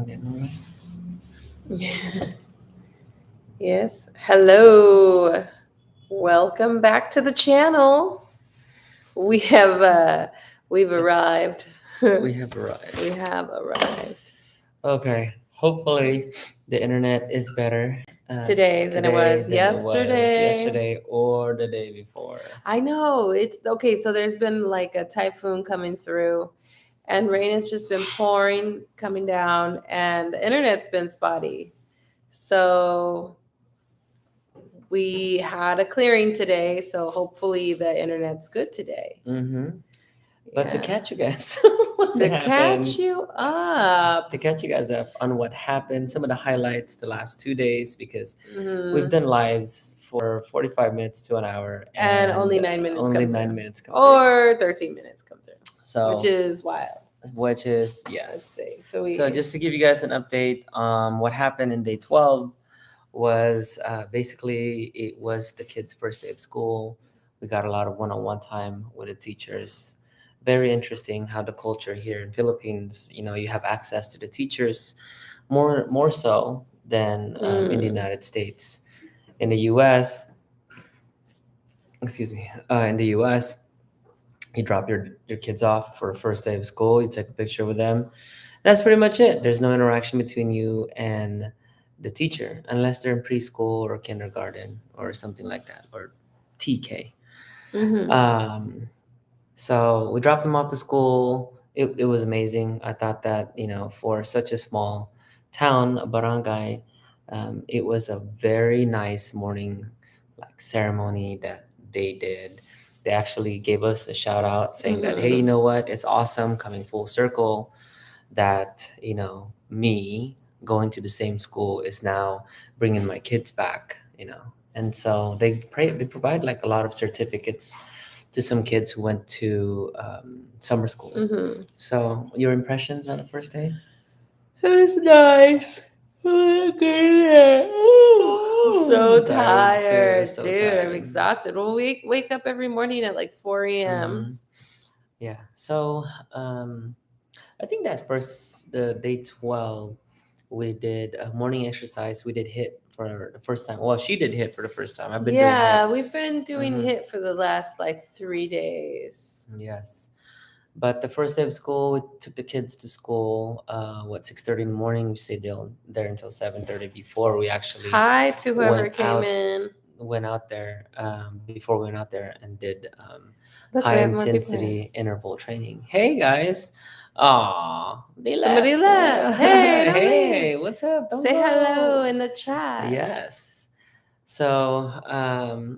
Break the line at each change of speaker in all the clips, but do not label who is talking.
Ganun.
Yes. Hello. Welcome back to the channel. We have we've arrived.
We
we
have arrived.
have arrived
Okay. Hopefully, the internet is better
today than it
today
was
than it was
yesterday.
yesterday or the day before.
I know. It's okay. So there's been like a typhoon coming through and rain has just been pouring coming down and the internet's been spotty. So we had a clearing today, so hopefully the internet's good today.
Mm-hmm. But to
Yeah.
catch you guys, what
To
happened?
catch you up.
To catch you guys up on what happened, some of the highlights the last 2 days, because we've
Hmm.
done lives for 45 minutes to an hour,
And
and
only 9 minutes
only
come
nine
through.
minutes come through.
Or 13 minutes come through. Which
So,
is wild.
which is
Let's
yes.
see. So
So
we
just to give you guys an update, what happened in day 12 was basically it was the kids' first day of school. We got a lot of one-on-one time with the teachers. Very interesting how the culture here in Philippines, you have access to the teachers more so than in the
mm,
United States. In the U.S., excuse me, in the U.S., you drop your kids off for first day of school. You take a picture with them. That's pretty much it. There's no interaction between you and the teacher unless they're in preschool or kindergarten or something like that, or TK.
hmm
Um, so we dropped them off to school. It was amazing. I thought that, for such a small town, a barangay, it was a very nice morning like ceremony that they did. They actually gave us a shout out saying that, hey, you
hmm
know what? It's awesome coming full circle that me going to the same school is now bringing my kids back, and so they provide like a lot of certificates to some kids who went to summer school.
hmm
So your impressions on the first day?
It's nice. Look at it. Ooh, so
I'm tired too,
tired,
so
dude. I'm
tired.
exhausted. Well, we wake up every morning at like 4 a.m.
Mm-hmm. Yeah, so I think that first the day 12 we did a morning exercise. We did hit for the first time. Well, she did hit for the first time. I've been doing hit.
Yeah, we've been doing
Mm-hmm.
hit for the last like 3 days.
Yes. But the first day of school, we took the kids to school. 6:30 in the morning? We stayed there until 7:30 before we actually
Hi to whoever
went
came
out
in.
went out there. Before we went out there and did
Look,
high
we have more people here.
intensity interval training. Hey guys, aw, they
Somebody
left.
left. Hey, don't leave.
Hey, what's up? Don't
Say hello
go.
in the chat.
Yes. So,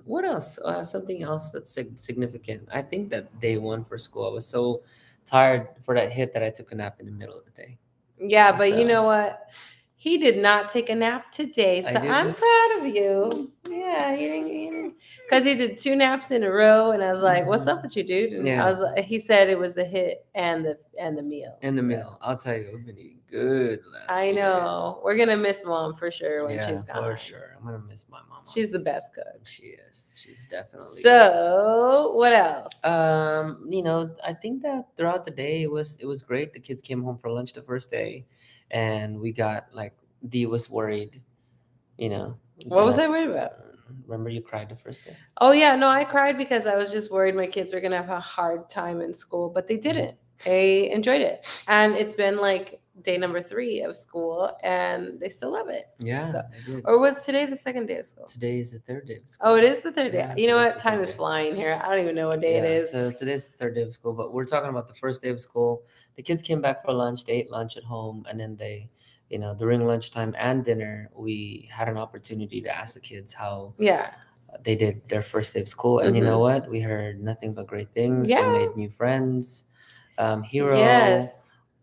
what else? Something else that's significant. I think that day one for school, I was so tired for that hit that I took a nap in the middle of the day.
Yeah, but you
So
know what? He did not take a nap today,
I
so I'm
did.
proud of you. Yeah, because he did two naps in a row, and I was like, "What's up with you, dude?" And I
Yeah,
was like, he said it was the hit and the meal.
in the
So
middle. I'll tell you, I've been eating good the last
I
few days.
know we're gonna miss mom for sure when
Yeah,
she's
for
gone.
sure. I'm gonna miss my mama.
She's the best cook.
She is. She's definitely good.
So what else?
I think that throughout the day it was great. The kids came home for lunch the first day, and we got like Dee was worried, you know,
What was
that
I worried about?
remember you cried the first day.
Oh yeah, no, I cried because I was just worried my kids were gonna have a hard time in school, but they didn't. They enjoyed it, and it's been like day number 3 of school, and they still love it.
Yeah,
So,
I did.
or was today the second day of school?
Today is the third day of
Oh,
school.
it is the third day.
Yeah,
You know
today's
what?
the
Time
third
is
day.
flying here. I don't even know what day it
Yeah,
is.
so today's the third day of school, but we're talking about the first day of school. The kids came back for lunch, they ate lunch at home, and then during lunchtime and dinner, we had an opportunity to ask the kids how
Yeah.
they did their first day of school. And you know
Mm-hmm.
what? We heard nothing but great things. They
Yeah.
made new friends. Hero
Yes.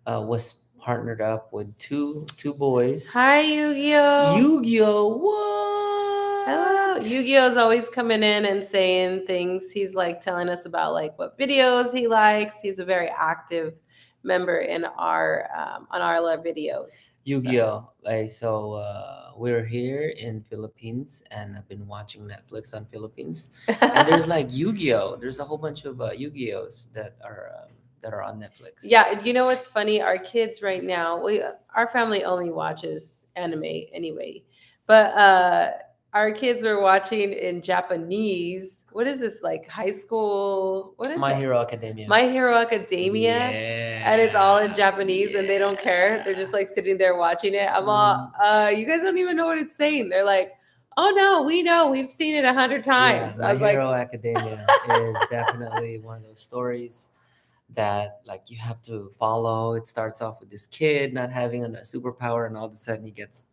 was partnered up with two boys.
Hi, Yu-Gi-Oh.
Yu-Gi-Oh!
Hello.
What?
Yu-Gi-Oh's always coming in and saying things. He's like telling us about like what videos he likes. He's a very active member in our on our live videos. So
Yu-Gi-Oh! We're here in Philippines, and I've been watching Netflix on Philippines, and there's like Yu-Gi-Oh! There's a whole bunch of Yu-Gi-Ohs that are that are on Netflix.
Yeah, you know what's funny? Our kids right now, our family only watches anime anyway, but our kids are watching in Japanese. What is this, like high school? What is
My
that?
Hero Academia.
My Hero Academia, and it's all in Japanese, and they don't care. They're just like sitting there watching it. I'm all, you guys don't even know what it's saying. They're like, oh no, we know, we've seen it 100 times.
My
I was like,
Hero Academia is definitely one of those stories that like you have to follow. It starts off with this kid not having a superpower, and all of a sudden he gets.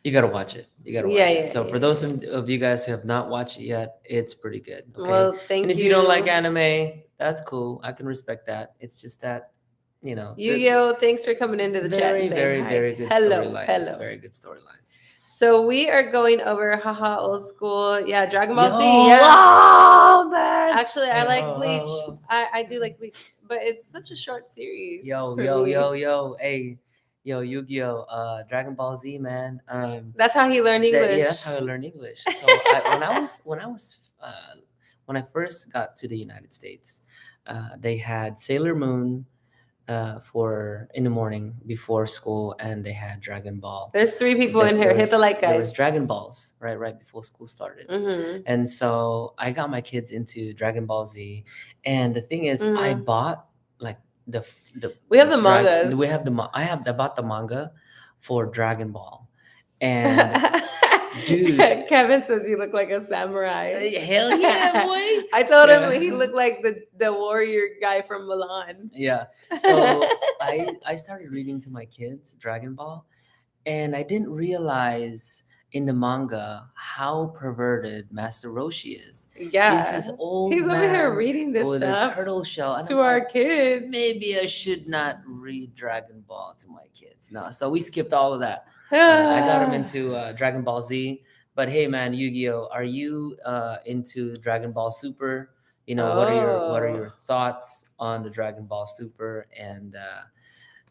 You gotta watch it. You gotta watch
Yeah,
it.
yeah,
So
yeah,
for those of you guys who have not watched it yet, it's pretty good. Okay.
well, thank
And if you don't like anime, that's cool. I can respect that. It's just that, you know,
Yu-Gi-Oh, thanks for coming into the chat
very,
and saying
very,
hi.
very good
Hello,
storylines.
hello.
Very good storylines.
So we are going over haha old school. Yeah, Dragon Ball Z.
Yo,
Yeah.
wow, man.
Actually, I
Hey,
like
whoa,
Bleach.
whoa, whoa.
I do like Bleach, but it's such a short series.
Yo,
for
yo,
me.
yo. Hey, yo, Yu-Gi-Oh, Dragon Ball Z, man.
That's how he learned English.
Yeah, that's how I learned English. So when I first got to the United States, they had Sailor Moon for in the morning before school, and they had Dragon Ball.
There's 3 people in here. Hit the like,
There was
guys.
Dragon Balls right before school started.
Mm-hmm.
And so I got my kids into Dragon Ball Z, and the thing is, I bought like the
We have the mangas.
We have I bought the manga for Dragon Ball, and dude,
Kevin says you look like a samurai.
hell yeah, boy!
I told him he looked like the warrior guy from Milan.
Yeah. So I started reading to my kids Dragon Ball, and I didn't realize in the manga how perverted Master Roshi is.
Yeah,
He's this old
He's
man
over here reading this
with
stuff
a turtle shell. And
to
I'm
our
like,
kids.
maybe I should not read Dragon Ball to my kids. No, so we skipped all of that. I got him into Dragon Ball Z. But hey, man, Yu-Gi-Oh, are you into Dragon Ball Super? You know, what are your thoughts on the Dragon Ball Super? And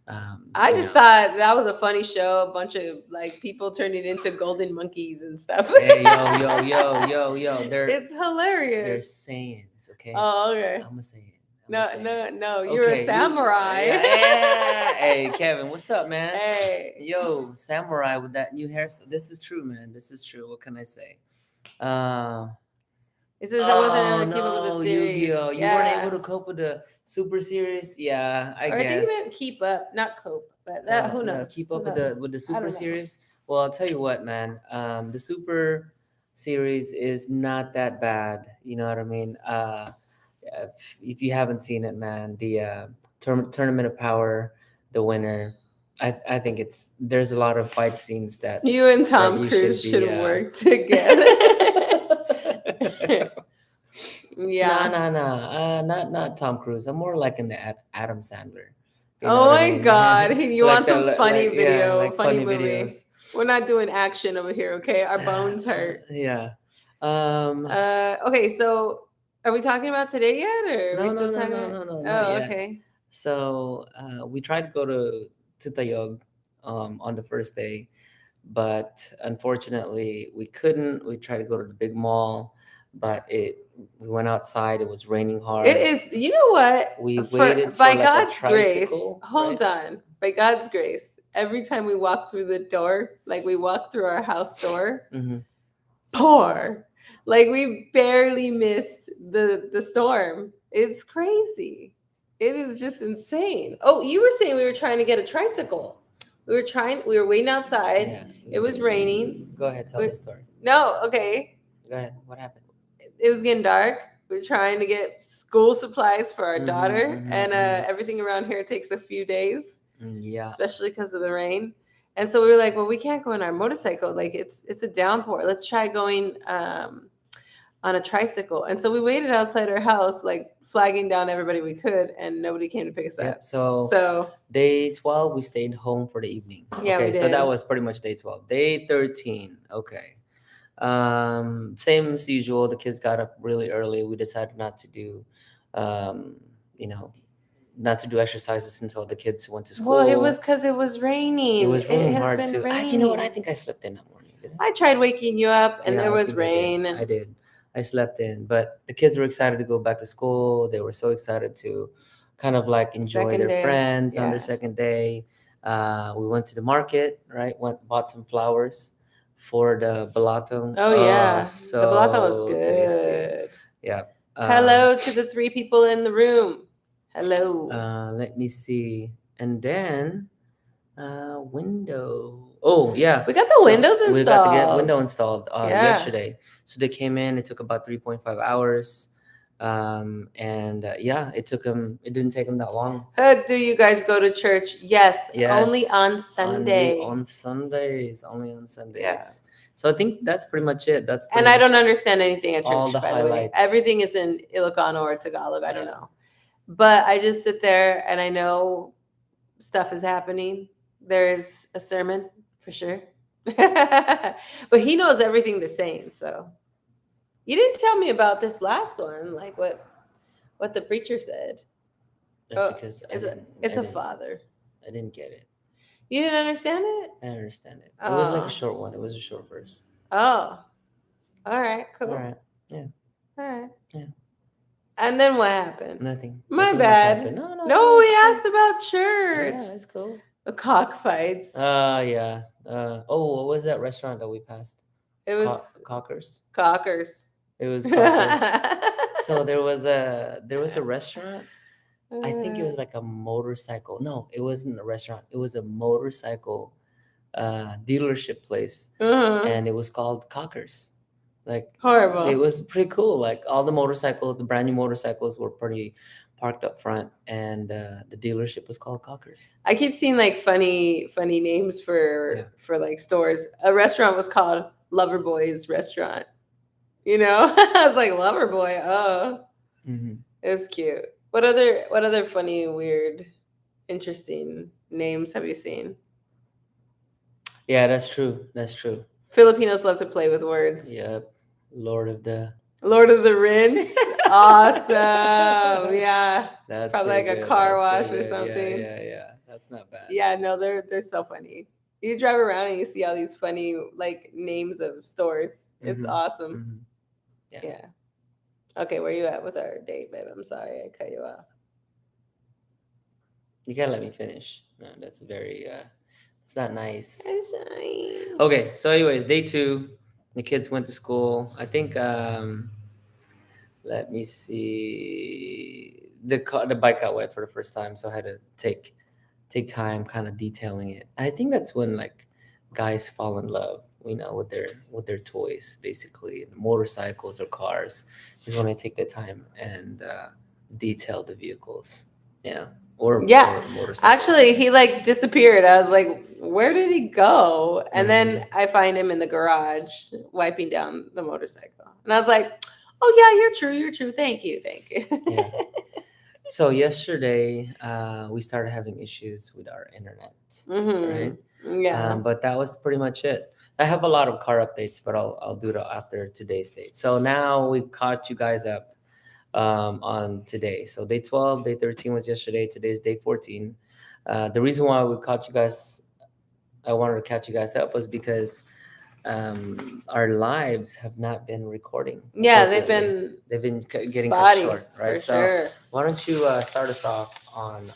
I just thought that was a funny show. A bunch of like people turning into golden monkeys and stuff.
Hey, yo.
It's hilarious.
They're Saiyans, okay?
Oh, okay.
I'm a Saiyan.
No. You're a samurai.
Hey, Kevin, what's up, man?
Hey.
Yo, samurai with that new hairstyle. This is true, man. This is true. What can I say?
It says I wasn't able to keep up with the series.
Yu-Gi-Oh! You weren't able to cope with the Super Series? Yeah, I guess.
I think you meant keep up, not cope. But that, who knows?
Keep up with the Super Series? Well, I'll tell you what, man. The Super Series is not that bad. You know what I mean? If you haven't seen it, man, the Tournament of Power, the winner, I think there's a lot of fight scenes that
you and Tom Cruise should work together. Yeah.
No. Not Tom Cruise. I'm more like an Adam Sandler.
You know my God. You want some funny video,
like
funny movie. Videos. We're not doing action over here, okay? Our bones hurt.
Yeah.
Okay, so are we talking about today yet? Or are we still talking about?
No.
Oh, okay.
So we tried to go to Tayog on the first day, but unfortunately we couldn't. We tried to go to the big mall, but we went outside. It was raining hard.
It is. You know what?
We waited
by
like
God's
a tricycle,
grace. Hold on. By God's grace, every time we walk through the door, like we walk through our house door, pour. Like we barely missed the storm. It's crazy. It is just insane. Oh, you were saying we were trying to get a tricycle. We were waiting outside. Yeah, it was raining.
Go ahead, tell the story.
No, okay.
Go ahead. What happened?
It was getting dark. We were trying to get school supplies for our daughter, and everything around here takes a few days.
Yeah.
Especially because of the rain. And so we were like, well, we can't go in our motorcycle. Like it's a downpour. Let's try going on a tricycle. And so we waited outside our house, like flagging down everybody we could, and nobody came to pick us up.
So day 12, we stayed home for the evening.
Yeah,
okay,
we did.
So that was pretty much day 12. Day 13, okay. Same as usual. The kids got up really early. We decided not to do, not to do exercises until the kids went to school.
Well, it was because it was raining.
It was really hard
to.
You know what? I think I slept in that morning.
I tried waking you up, and there was rain.
I did. I slept in. But the kids were excited to go back to school. They were so excited to kind of like enjoy
Second
their
day,
friends on
yeah.
their second day. We went to the market, right? Bought some flowers for the balato.
Oh yeah, the balata was
So tasty.
good.
Yeah.
Hello to the 3 people in the room. Hello.
Let me see. And then window. Oh yeah.
We got the
So
windows
we got the
installed.
window installed
Yeah.
yesterday. So they came in. It took about 3.5 hours. And yeah, it took them. It didn't take them that long.
Do you guys go to church? Yes, only
Yes,
on Sunday.
on Sundays. Only on
Yeah.
Sundays. So I think that's pretty much it. That's
And
pretty
I don't
much
understand anything at
all
church,
the
by the way.
highlights.
Everything is in Ilocano or Tagalog. I don't
Yeah.
know. But I just sit there and I know stuff is happening. There is a sermon for sure. But he knows everything they're saying. So you didn't tell me about this last one, like what the preacher said.
That's because
It's a father.
I didn't get it.
You didn't understand it?
I didn't understand it. It was like
Oh.
a short one. It was a short verse.
Oh. All right, cool.
All right. Yeah.
All right.
Yeah.
And then what happened?
Nothing.
My
Nothing much
bad.
happened.
No, we
it's
asked
cool.
about church.
Yeah, it's cool.
The cockfights.
Yeah. What was that restaurant that we passed?
It was
Cockers.
Cockers.
It was Cockers. So there was a restaurant. I think it was like a motorcycle. No, it wasn't a restaurant. It was a motorcycle dealership place, and it was called Cockers. Like
Horrible.
it was pretty cool. Like all the motorcycles, the brand new motorcycles were pretty parked up front, and the dealership was called Cockers.
I keep seeing like funny names for like stores. A restaurant was called Loverboy's Restaurant. You know, I was like Loverboy. Oh, it was cute. What other funny, weird, interesting names have you seen?
Yeah, that's true. That's true.
Filipinos love to play with words.
Yep. Lord of the
Rings. Awesome. Yeah.
That's
probably like
pretty
a
good.
car
That's
wash
pretty
or
good.
something.
Yeah. That's not bad.
Yeah, no, they're so funny. You drive around and you see all these funny like names of stores. It's awesome. Yeah. Okay, where you at with our date, babe? I'm sorry I cut you off.
You gotta let me finish. No, that's very it's not nice.
I'm sorry.
Okay, so anyways, day 2, the kids went to school. I think let me see, the bike got wet for the first time, so I had to take time kind of detailing it. I think that's when like guys fall in love, you know, with their toys, basically motorcycles or cars, is when I take the time and detail the vehicles. Yeah. Or motorcycles.
Actually, he like disappeared. I was like, where did he go? And then I find him in the garage wiping down the motorcycle. And I was like, oh yeah, you're true. Thank you.
Yeah. So yesterday, we started having issues with our internet, right?
Yeah.
But that was pretty much it. I have a lot of car updates, but I'll do that after today's date. So now we caught you guys up on today. So day 12, day 13 was yesterday. Today's day 14. The reason why I wanted to catch you guys up was because our lives have not been recording.
Yeah,
they've been getting cut short, right?
So sure.
Why don't you start us off on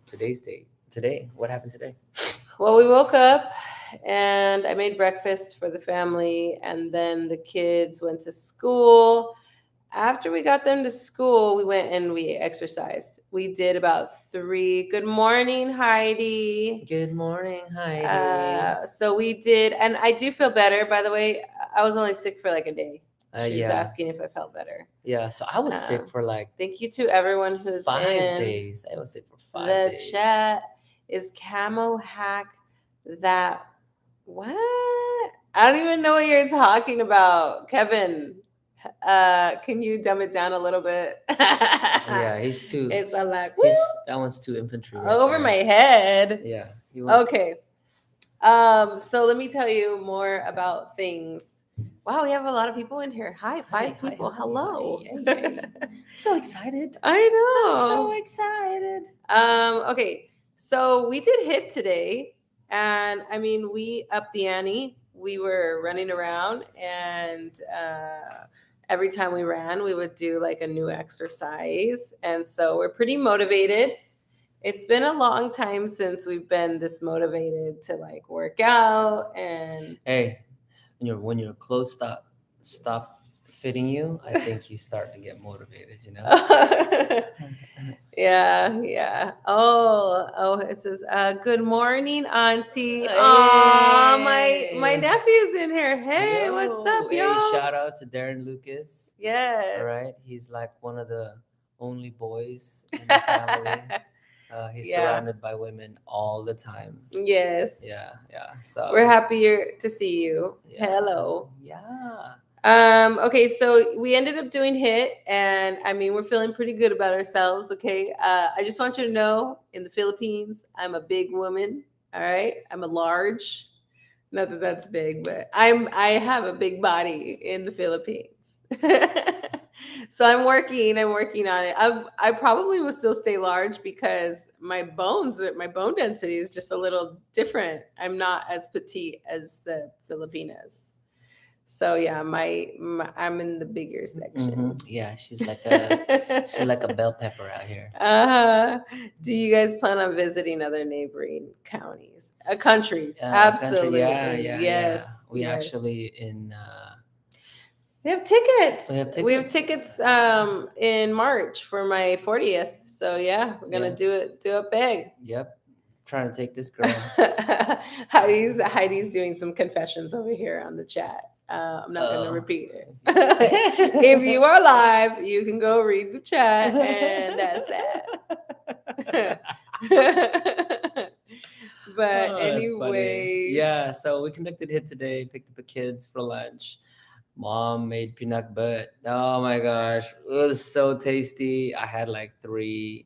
today's date? Today, what happened today?
Well, we woke up and I made breakfast for the family, and then the kids went to school. After we got them to school, we went and we exercised. We did about 3. Good morning, Heidi.
Good morning, Heidi.
So we did, and I do feel better, by the way. I was only sick for like a day. She was asking if I felt better.
Yeah, so I was sick for like...
Thank you to everyone who's
5
in
days. I was sick for 5 days.
The chat is Camo Hack that... What? I don't even know what you're talking about. Kevin, can you dumb it down a little bit?
Yeah, he's too...
It's a like...
That one's too infantry. Right
over
there.
my head.
Yeah.
Okay. So let me tell you more about things. Wow, we have a lot of people in here. Hi, 5 people. Hello.
Hey. So excited.
I know.
I'm so excited.
Okay. So we did hit today, and I mean, we upped the ante. We were running around, and every time we ran, we would do like a new exercise. And so we're pretty motivated. It's been a long time since we've been this motivated to like work out and
Hey, when your clothes stop fitting you, I think you start to get motivated.
yeah. Oh, it says, good morning, Auntie. Aw, my
Hey.
nephew's in here. Hey, what's up,
Hey,
y'all?
shout out to Darren Lucas.
Yes.
All right, he's like one of the only boys in the family. He's
Yeah.
surrounded by women all the time.
Yes.
Yeah. So
We're happier to see you.
Yeah.
Hello.
Yeah.
Okay, so we ended up doing HIT, and I mean, we're feeling pretty good about ourselves. Okay. I just want you to know, in the Philippines, I'm a big woman. All right. I'm a large. Not that that's big, but I have a big body in the Philippines. So I'm working on it. I probably will still stay large because my bone density is just a little different. I'm not as petite as the Filipinas. So yeah, I'm in the bigger section.
Yeah, she's like a bell pepper out here.
Do you guys plan on visiting other neighboring counties, countries? Absolutely.
Yeah.
Yes.
We
yes.
actually in
We have tickets.
We have
tickets in March for my 40th. So yeah, we're gonna do it big.
Yep, trying to take this girl.
Heidi's doing some confessions over here on the chat. I'm not gonna repeat it. If you are live, you can go read the chat, and that's that. But anyway,
yeah. So we conducted HIT today. Picked up the kids for lunch. Mom made peanut butter. Oh my gosh, it was so tasty. I had like three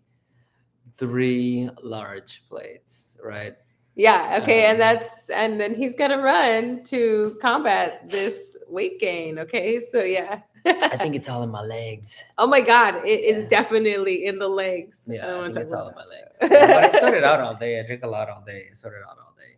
large plates, right?
Yeah, okay, and then he's gonna run to combat this weight gain. Okay, so yeah.
I think it's all in my legs.
Oh my god, it is definitely in the legs.
Yeah, I think it's all in my legs. But I sweat it out all day. I drink a lot all day. I sweat it out all day.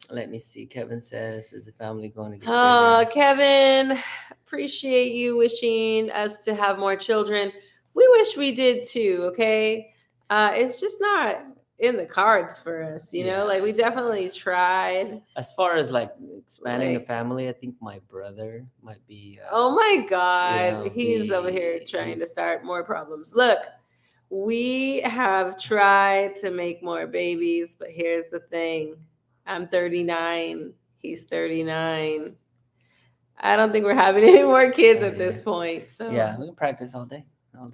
Let me see. Kevin says, "Is the family going to get bigger?"
Kevin, appreciate you wishing us to have more children. We wish we did too. Okay, it's just not in the cards for us, like we definitely tried.
As far as like expanding the family, I think my brother might be
oh my god, he's over here trying to start more problems. Look, we have tried to make more babies, but here's the thing. I'm 39, he's 39. I don't think we're having any more kids at this point. So
yeah, we can practice all day.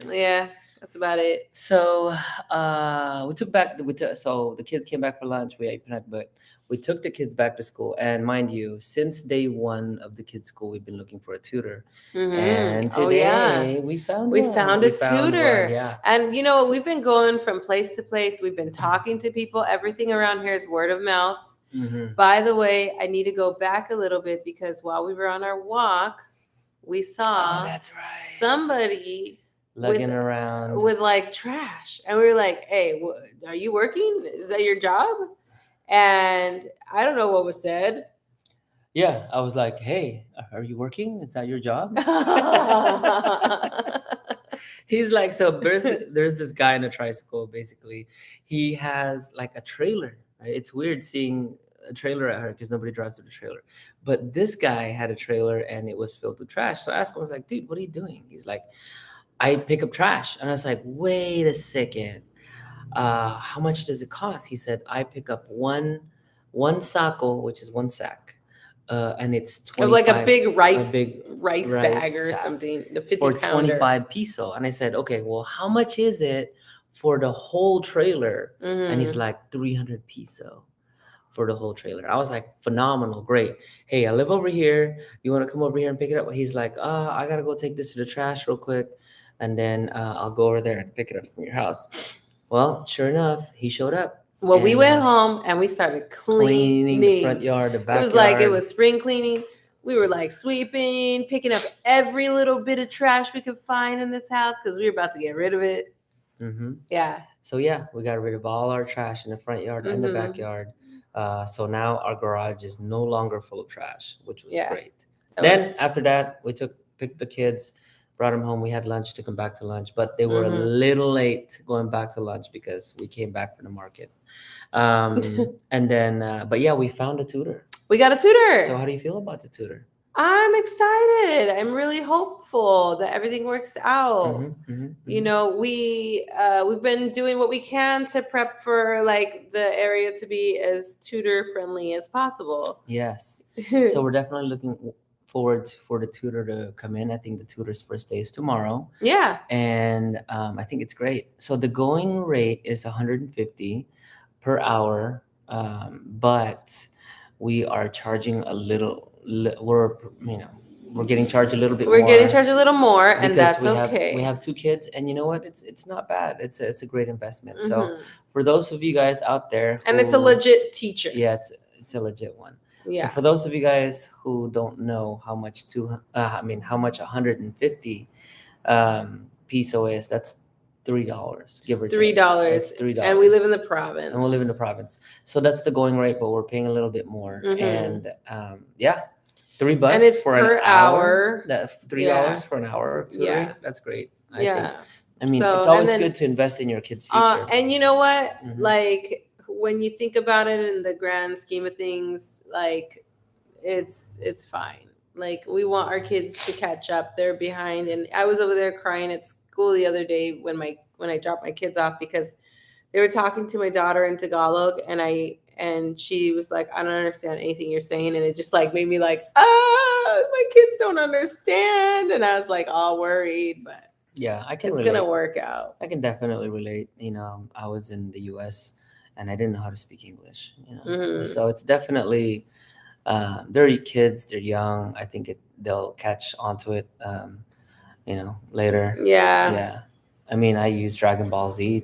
Yeah, that's about it.
So so the kids came back for lunch. We ate peanut, but we took the kids back to school. And mind you, since day one of the kids' school, we've been looking for a tutor. And today we found
a tutor.
Yeah.
And we've been going from place to place. We've been talking to people. Everything around here is word of mouth. By the way, I need to go back a little bit because while we were on our walk, we saw somebody
lugging around
with like trash, and we were like, "Hey, are you working? Is that your job?" And I don't know what was said.
Yeah, I was like, "Hey, are you working? Is that your job?" He's like, so there's this guy in a tricycle. Basically, he has like a trailer. Right? It's weird seeing a trailer at her because nobody drives with a trailer. But this guy had a trailer and it was filled with trash. So I asked him, I was like, "Dude, what are you doing?" He's like, "I pick up trash." And I was like, "Wait a second. How much does it cost?" He said, "I pick up one sacco, which is one sack, and it's 25,
like a big rice
rice
bag or something, the 50
for
pounder.
25 peso." And I said, "Okay, well, how much is it for the whole trailer?" And he's like, 300 peso for the whole trailer. I was like, phenomenal, great. Hey, I live over here. You want to come over here and pick it up? He's like, I gotta go take this to the trash real quick, and then I'll go over there and pick it up from your house. Well, sure enough, he showed up.
Well, we went home and we started cleaning
the front yard, the backyard.
It was like it was spring cleaning. We were like sweeping, picking up every little bit of trash we could find in this house because we were about to get rid of it. Yeah.
So yeah, we got rid of all our trash in the front yard and the backyard. So now our garage is no longer full of trash, which was great. Then after that, we picked the kids, brought them home. We had lunch, took them back to lunch, but they were a
Mhm.
little late going back to lunch because we came back from the market. And then, but yeah, we found a tutor.
We got a tutor.
So how do you feel about the tutor?
I'm excited. I'm really hopeful that everything works out. You know, we've been doing what we can to prep for like the area to be as tutor friendly as possible.
Yes. So we're definitely looking forward for the tutor to come in. I think the tutor's first day is tomorrow.
Yeah.
And I think it's great. So the going rate is 150 per hour, but we are charging a little. We're getting charged a little bit more.
We're getting charged a little more, and
because
that's
we
okay.
have 2 kids, and you know what? It's not bad. It's a great investment. So
Mhm.
for those of you guys out there,
And it's a legit teacher.
yeah, it's a legit one.
Yeah.
So for those of you guys who don't know how much how much 150 peso is, that's $3, give or take.
$3.
It's $3.
And we live in the province.
And we live in the province. So that's the going rate, but we're paying a little bit more.
Mhm.
And yeah, $3
And it's
for
per
an
hour.
That $3
Yeah.
for an hour of tutoring.
Yeah.
That's great. I
Yeah.
think. I mean,
So,
it's
and
always
then-
good to invest in your kids' future.
And you know what?
Mhm.
Like when you think about it in the grand scheme of things, like it's fine. Like we want our kids to catch up. They're behind, and I was over there crying at school the other day when I dropped my kids off because they were talking to my daughter in Tagalog, and she was like, I don't understand anything you're saying, and it just like made me like, my kids don't understand, and I was like all worried, but
Yeah, I can
it's
relate.
gonna work out.
I can definitely relate. You know, I was in the U.S. and I didn't know how to speak English. You know,
Mhm.
so it's definitely they're kids, they're young. I think they'll catch onto it. You know, later.
Yeah.
Yeah, I mean, I use Dragon Ball Z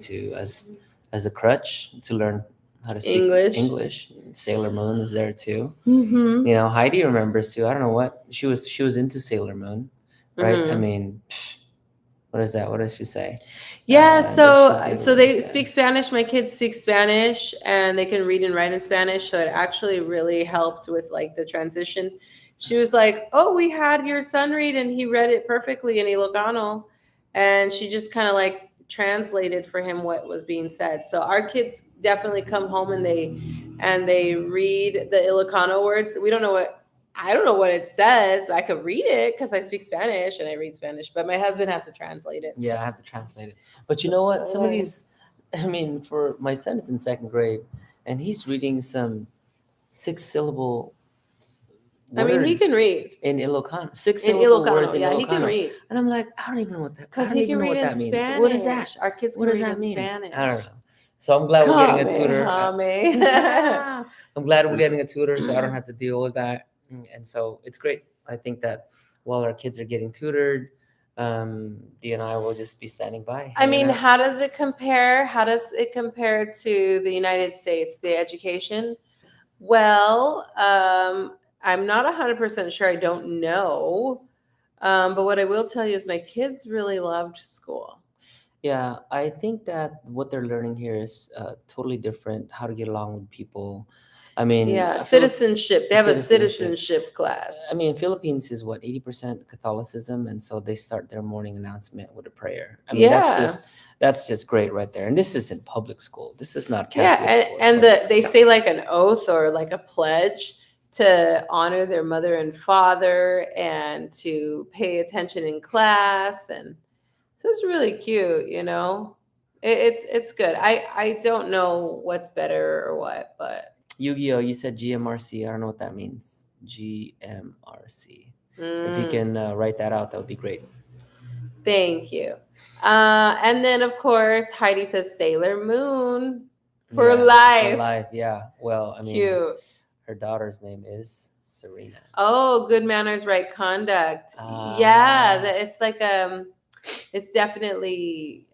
as a crutch to learn how to speak English. Sailor Moon is there too.
Mm-hmm.
You know, Heidi remembers too. I don't know what she was into Sailor Moon, right? I
Mhm.
mean, what is that? What does she say?
Yeah,
They
so
should be
so
able to
they
understand.
speak Spanish. My kids speak Spanish and they can read and write in Spanish, so it actually really helped with like the transition. She was like, "Oh, we had your son read and he read it perfectly in Ilocano." And she just kind of like translated for him what was being said. So our kids definitely come home and they read the Ilocano words. I don't know what it says. I could read it because I speak Spanish and I read Spanish, but my husband has to translate it.
Yeah, I have to translate it. But you
That's
know what?
really
Some of
nice.
these, I mean, for my son is in 2nd grade, and he's reading some 6-syllable
I
words
mean, he can read
in Ilocano.
in
6-syllable words
Ilocano.
in
Yeah,
Ilocano.
he can read
And I'm like, I don't even know what that. I
because
don't
he
even
can
know
read
what
in
that means.
Spanish.
What is that?
Our kids can
What does
read
that
in
mean?
Spanish.
I don't know. So I'm glad we're getting a tutor.
Kamehame.
I'm glad we're getting a tutor, so I don't have to deal with that. And so it's great. I think that while our kids are getting tutored, Dee and I will just be standing by.
I mean,
hanging out.
how does it compare? How does it compare to the United States, the education? Well, I'm not 100% sure. I don't know. But what I will tell you is my kids really loved school.
Yeah, I think that what they're learning here is totally different. How to get along with people. I mean,
Yeah,
I feel-
citizenship. They have a
Citizenship.
citizenship class.
I mean, Philippines is what 80% Catholicism, and so they start their morning announcement with a prayer. I mean,
Yeah.
that's just great right there. And this is in public school. This is not
Yeah,
Catholic school. it's
and
public
they
school.
say like an oath or like a pledge to honor their mother and father and to pay attention in class, and so it's really cute, you know. It's good. I don't know what's better or what, but
Yu-Gi-Oh, you said GMRC. I don't know what that means. GMRC. If you can write that out, that would be great.
Thank you. And then of course Heidi says Sailor Moon for
Yeah,
life.
For life, yeah. Well, I mean,
Cute.
her daughter's name is Serena.
Oh, good manners, right conduct.
Ah.
Yeah, it's like it's definitely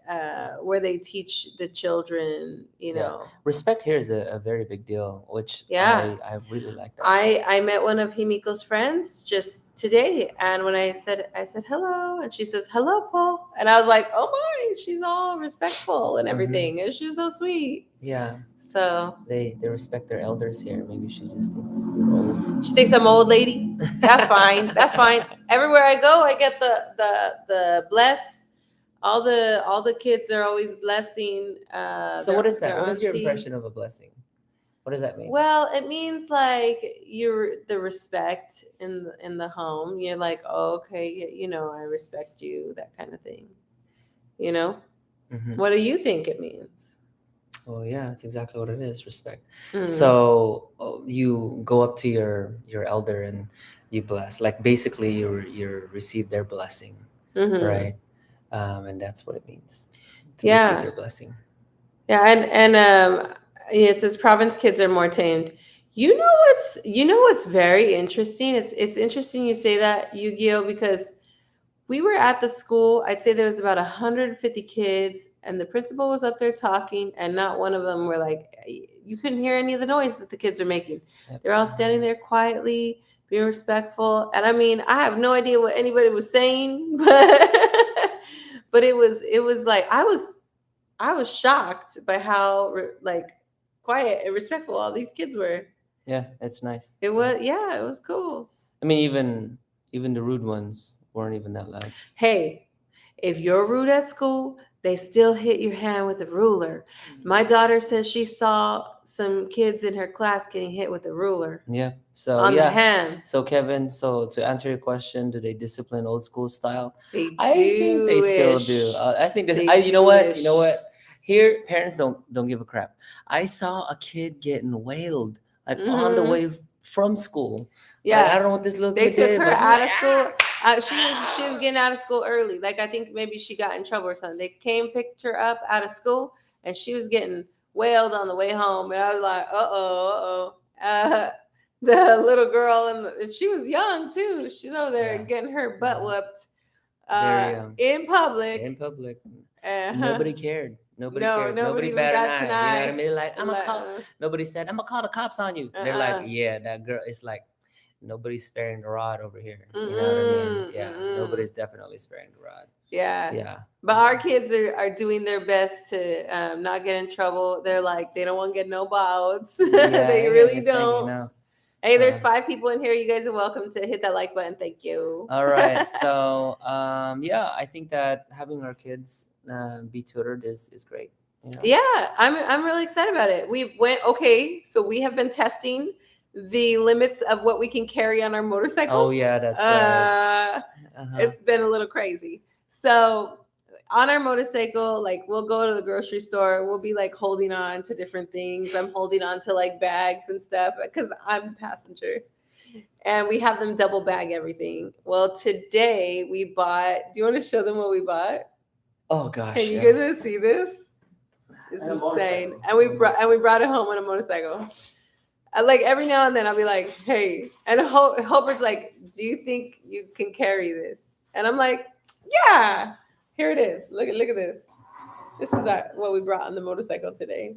where they teach the children, you
Yeah.
know.
Respect here is a very big deal, which
Yeah.
I really like that.
I met one of Himiko's friends just today, and when I said hello, and she says hello, Paul, And I was like, oh my, she's all respectful and
Mhm.
everything. And she's so sweet.
Yeah,
So
they respect their elders here. Maybe she just thinks you're old.
she thinks I'm an old lady. That's fine. That's fine. Everywhere I go, I get the bless. All the kids are always blessing.
So what is that?
their
What is your
auntie.
impression of a blessing? What does that mean?
Well, it means like you're the respect in the home. You're like, oh, okay, I respect you, that kind of thing. You know,
Mhm.
what do you think it means?
Oh yeah, that's exactly what it is. Respect.
Mm.
So you go up to your elder and you bless. Like basically, you receive their blessing,
Mhm.
right? And that's what it means to receive
Yeah,
their blessing.
yeah, and it says province kids are more tamed. You know what's very interesting. It's interesting you say that, Yu-Gi-Oh, because we were at the school. I'd say there was about 150 kids, and the principal was up there talking, and not one of them were like, you couldn't hear any of the noise that the kids are making.
Yep.
They're all standing there quietly, being respectful. And I mean, I have no idea what anybody was saying, but it was like I was shocked by how like quiet and respectful all these kids were.
Yeah, it's nice.
It was yeah, it was cool.
I mean, even the rude ones weren't even that loud.
Hey, if you're rude at school, they still hit your hand with a ruler. My daughter says she saw some kids in her class getting hit with a ruler
Yeah. So
on the
yeah.
hand.
So Kevin, so to answer your question, do they discipline old school style?
They
I think they still
do-ish.
do. I think this.
They
You know what? You know
do-ish.
what? Here, parents don't give a crap. I saw a kid getting wailed like on the
Mhm.
way from school.
Yeah.
Like, I don't know what this little
They
kid
took
did,
her
but she was
out
like,
of school. She was getting out of school early. Like I think maybe she got in trouble or something. They came picked her up out of school, and she was getting wailed on the way home. And I was like, the little girl and she was young too. She's over there
Yeah.
getting her butt whooped
Very young.
in public.
In public.
Uh-huh.
Nobody cared. Nobody
No,
cared.
nobody
Nobody
even
batted an
got
eye.
an
You know what I
eye.
mean? Like, I'm a
Like,
call. Nobody said, I'm gonna call the cops on you. They're like, yeah, that girl. It's like nobody's sparing the rod over here. You know what I mean? Yeah, nobody's definitely sparing the rod.
Yeah.
Yeah.
But our kids are doing their best to not get in trouble. They're like, they don't want to get no bouts.
Yeah,
They
you're
really
getting spanked,
don't.
you know.
Hey, there's 5 people in here. You guys are welcome to hit that like button. Thank you.
All right. So yeah, I think that having our kids be tutored is great. You know?
Yeah, I'm really excited about it. So we have been testing the limits of what we can carry on our motorcycle.
Oh yeah, that's right.
It's been a little crazy. So on our motorcycle, like we'll go to the grocery store, we'll be like holding on to different things. I'm holding on to like bags and stuff because I'm the passenger. And we have them double bag everything. Well, today we bought. Do you want to show them what we bought?
Oh gosh.
Can you guys see this? It's insane. And we brought it home on a motorcycle. Like every now and then I'll be like, hey, and Hopert's like, do you think you can carry this? And I'm like, yeah. Here it is. Look at this. This is what we brought on the motorcycle today.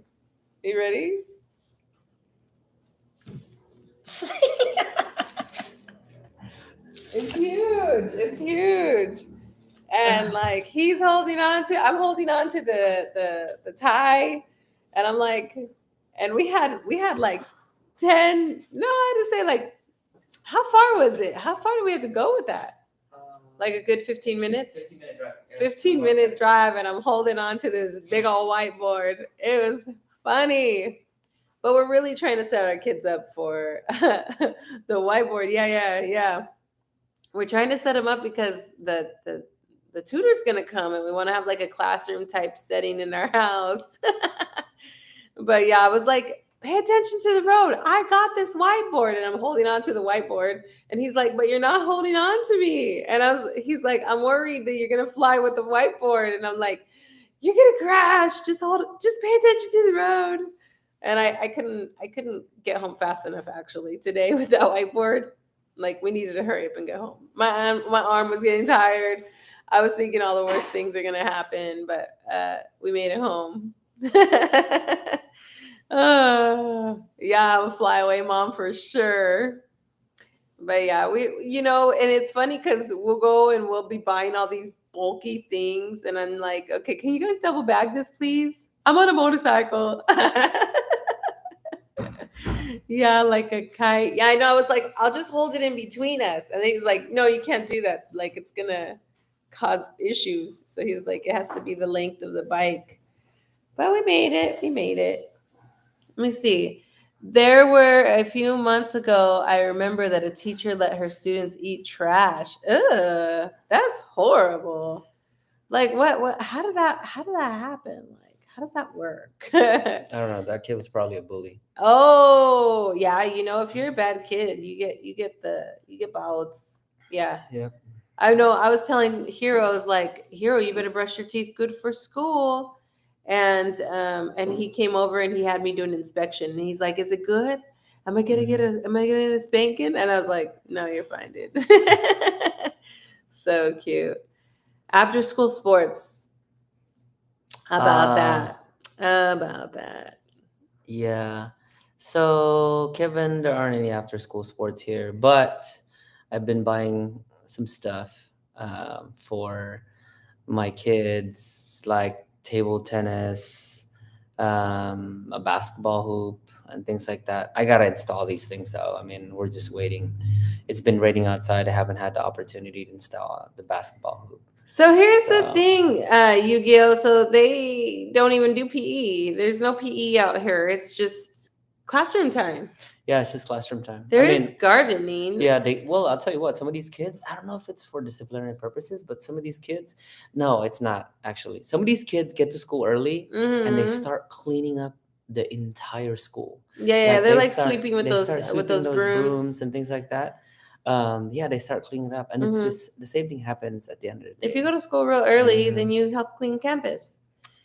You ready? It's huge. It's huge. And like I'm holding on to the tie, and I'm like, and we had like 10. No, I had to say like, how far was it? How far do we have to go with that? Like a good 15 minutes.
15-minute drive.
15-minute drive, and I'm holding on to this big old whiteboard. It was funny. But we're really trying to set our kids up for the whiteboard. Yeah. We're trying to set them up because the tutor's gonna come, and we want to have like a classroom type setting in our house. But yeah, I was like, pay attention to the road. I got this whiteboard, and I'm holding on to the whiteboard. And he's like, but you're not holding on to me. And he's like, I'm worried that you're gonna fly with the whiteboard. And I'm like, you're gonna crash. Just pay attention to the road. And I couldn't get home fast enough actually today with that whiteboard. Like we needed to hurry up and get home. My arm was getting tired. I was thinking all the worst things are gonna happen, but we made it home. Yeah, I'm a flyaway mom for sure. But yeah, and it's funny because we'll go and we'll be buying all these bulky things. And I'm like, okay, can you guys double bag this, please? I'm on a motorcycle. Yeah, like a kite. Yeah, I know. I was like, I'll just hold it in between us. And he's like, no, you can't do that. Like, it's going to cause issues. So he's like, it has to be the length of the bike. But we made it. We made it. Let me see. There were a few months ago, I remember that a teacher let her students eat trash. Ugh, that's horrible. Like what how did that happen? Like how does that work?
I don't know. That kid was probably a bully.
Oh, yeah, if you're a bad kid, you get bouts. Yeah.
Yep.
I know. I was telling Hero, I was like, Hero, you better brush your teeth good for school. And he came over and he had me do an inspection. And he's like, is it good? Am I gonna get a spanking? And I was like, no, you're fine, dude. So cute. After school sports. About that. About that.
Yeah. So, Kevin, there aren't any after school sports here, but I've been buying some stuff for my kids, like table tennis, a basketball hoop, and things like that. I gotta install these things though. I mean, we're just waiting. It's been raining outside. I haven't had the opportunity to install the basketball hoop.
So here's the
So-
thing, Yu-Gi-Oh! So they don't even do PE. There's no PE out here. It's just classroom time.
Yeah, it's just classroom time.
There's gardening.
Yeah, I'll tell you what, some of these kids, I don't know if it's for disciplinary purposes, but some of these kids, no, it's not actually. Some of these kids get to school early and they
Mhm.
start cleaning up the entire school.
Yeah, they're
they
like
start-
sweeping with
they
those
start
with
sweeping
those brooms.
and things like that. Yeah, they start cleaning up, and it's
Mhm.
just the same thing happens at the end of the day.
If you go to school real early,
Mhm.
then you help clean campus.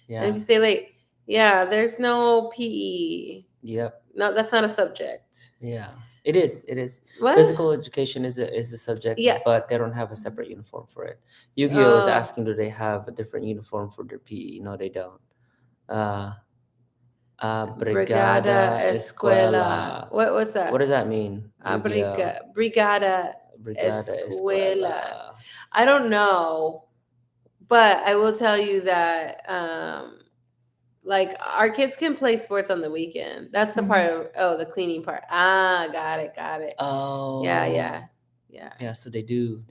And if
Yeah,
you stay late, yeah, there's no PE.
yep,
No, that's not a subject.
yeah. It is.
What?
Physical education is a subject,
Yeah.
but they don't have a separate uniform for it. Yu-Gi-Oh is
Oh.
asking, do they have a different uniform for their PE? No, they don't. Brigada Escuela.
What's that?
What does that mean? Yu-Gi-Oh.
Brigada
Brigada
Escuela.
Escuela.
I don't know, but I will tell you that like our kids can play sports on the weekend. That's the part of the cleaning part. Got it.
Oh.
Yeah.
Yeah, so they do.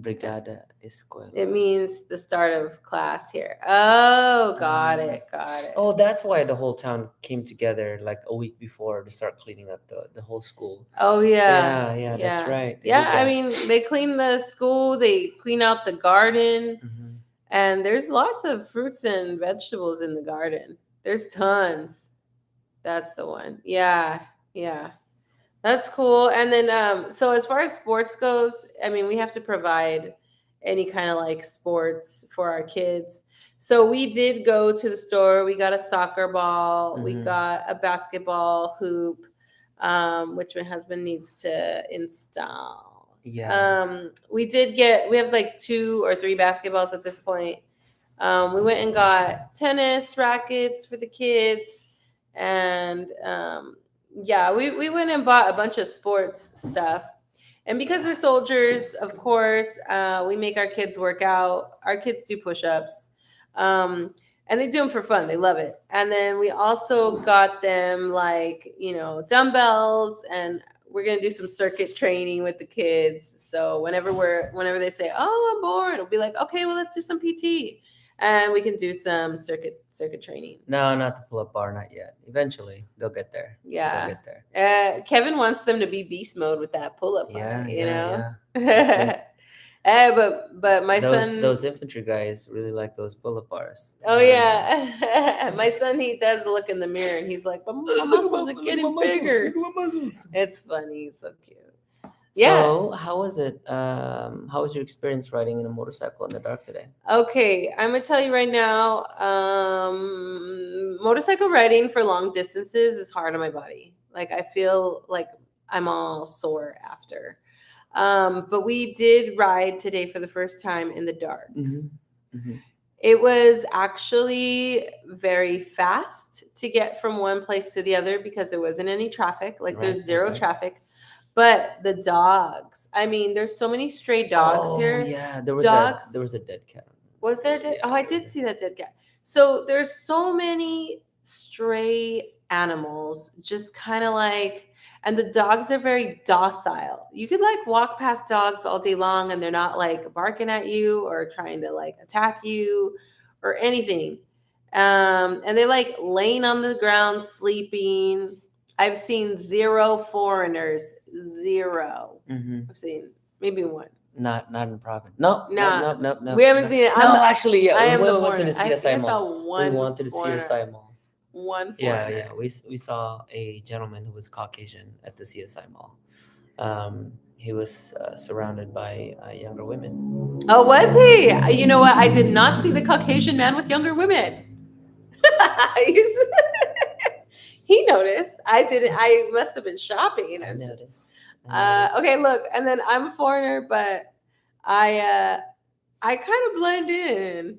Brigada Escuela.
It means the start of class here. Oh, got it.
Oh, that's why the whole town came together like a week before to start cleaning up the whole school.
Oh yeah.
Yeah, that's right. They
Yeah,
did
I
that.
mean they clean the school, they clean out the garden,
Mhm.
and there's lots of fruits and vegetables in the garden. There's tons. That's the one. Yeah. That's cool. And then so as far as sports goes, I mean, we have to provide any kind of like sports for our kids. So we did go to the store. We got a soccer ball. We
Mhm.
got a basketball hoop, which my husband needs to install.
Yeah.
We have like 2 or 3 basketballs at this point. We went and got tennis rackets for the kids, and yeah, we went and bought a bunch of sports stuff. And because we're soldiers, of course, we make our kids work out. Our kids do push-ups, and they do them for fun. They love it. And then we also got them like dumbbells, and we're gonna do some circuit training with the kids. So whenever they say, "Oh, I'm bored," we'll be like, "Okay, well, let's do some PT." And we can do some circuit training.
No, not the pull-up bar, not yet. Eventually, they'll get there.
Yeah.
They'll get there.
Kevin wants them to be beast mode with that pull-up bar,
Yeah,
you know?
yeah.
But my son...
Those infantry guys really like those pull-up bars.
Oh, yeah. My son, he does look in the mirror, and he's like, but my muscles are getting bigger. It's funny. He's so cute. Yeah.
So, how was it? How was your experience riding in a motorcycle in the dark today?
Okay, I'm gonna tell you right now. Motorcycle riding for long distances is hard on my body. Like I feel like I'm all sore after. But we did ride today for the first time in the dark. It was actually very fast to get from one place to the other because there wasn't any traffic. Like there's zero traffic. But the dogs, I mean, there's so many stray dogs here.
Yeah, there
Dogs.
was a dead cat.
Was there?
Yeah,
Oh, I
there
did
was.
see that dead cat. So there's so many stray animals, just kind of like, and the dogs are very docile. You could like walk past dogs all day long, and they're not like barking at you or trying to like attack you or anything. And they're like laying on the ground sleeping. I've seen zero foreigners. Zero.
Mm-hmm.
I've seen maybe one.
Not in province. No,
Nah,
no.
we haven't seen it.
No, actually, yeah.
I am
When
the
we went to the
foreigner. I
CSI
think I saw
mall.
one.
We wanted to see
foreigner.
CSI mall.
One
Yeah,
foreigner.
yeah. We saw a gentleman who was Caucasian at the CSI mall. He was surrounded by younger women.
Oh, was he? You know what? I did not see the Caucasian man with younger women. He's- he noticed. I didn't. I must have been shopping.
I
I'm just-
noticed. I noticed.
Okay, look, and then I'm a foreigner, but I kind of blend in.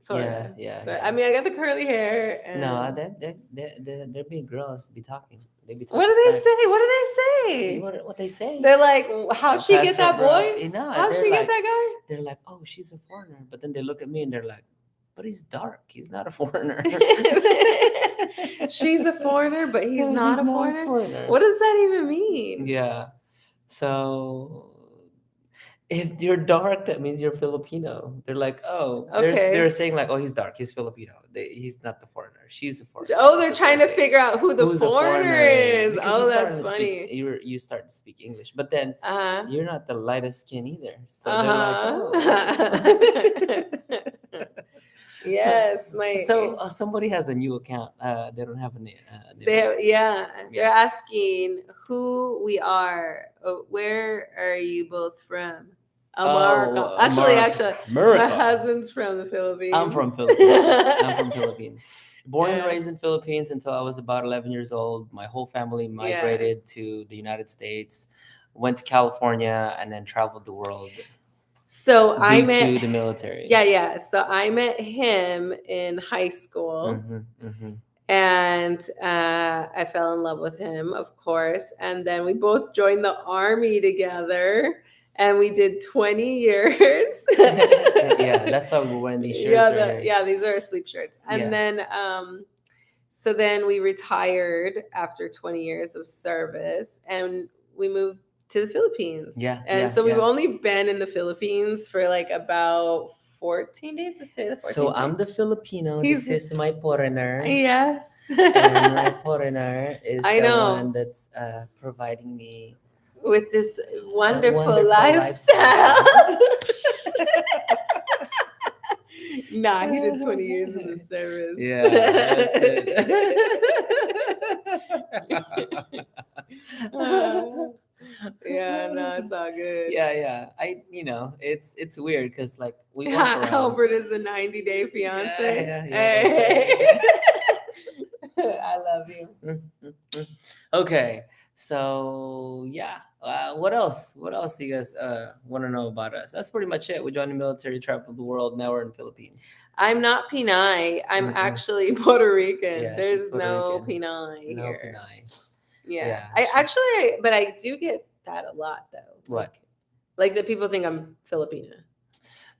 Sort
Yeah,
of.
yeah,
So
yeah.
I mean, I got the curly hair. And
No, they're being girls to be talking. They be talking.
what do they
smack.
say? What do they say?
What they say?
They're like, how'd she get that
Passport, bro.
boy?
You know,
How'd
they're
she
like,
get that
They're like, oh, she's a foreigner. But then they look at me and they're like, but he's dark. He's not a foreigner.
guy? She's a foreigner, but he's not a foreigner. What does that even mean?
Yeah. So if you're dark, that means you're Filipino. They're like, oh,
Okay.
they're saying like, oh, he's dark. He's Filipino. He's not the foreigner. She's the foreigner.
Oh, they're
That's
trying
what
to
they say.
figure out who the
Who's
foreigner is.
Because
Oh,
you started
that's
to
funny.
speak, you start to speak English, but then
Uh-huh.
you're not the lightest skin either. So
Uh-huh.
they're like, oh.
Yes, my
So somebody has a new account. They don't have a name.
they're asking who we are. Where are you both from? America. Actually,
America.
my husband's from the Philippines.
I'm from Philippines. I'm from Philippines. Born and
Yeah.
raised in Philippines until I was about 11 years old. My whole family migrated to the United States, went to California, and then traveled the world
So I
due
met
to the military.
yeah. So I met him in high school. And I fell in love with him, of course. And then we both joined the army together, and we did 20 years.
Yeah, that's why we're wearing these shirts. Right here.
These are our sleep shirts. And
Yeah.
then, so then we retired after 20 years of service, and we moved to the Philippines.
Yeah,
And
yeah,
so we've
yeah.
only been in the Philippines for like about 14 days. Let's say the 14
So
days.
I'm the Filipino.
He's-
This is my foreigner.
Yes.
And my foreigner is
I
the
know.
one that's providing me
With this wonderful,
wonderful
lifestyle.
lifestyle.
Nah, he did 20 years in the service.
Yeah, that's it.
Yeah, no, it's all good.
Yeah. It's weird because like we walk around.
Albert is the 90-day fiance.
Yeah.
Hey. I love you.
Okay, so yeah. What else? What else do you guys want to know about us? That's pretty much it. We joined the military, traveled the world. Now we're in the Philippines.
I'm not Pinay. I'm
Mm-mm.
actually Puerto Rican.
Yeah,
There's
she's Puerto
no
Rican.
Pinay
No,
here.
Pinay.
Yeah.
Yeah,
I
she's-
actually, but I do get that a lot though.
What?
Like that people think I'm Filipina.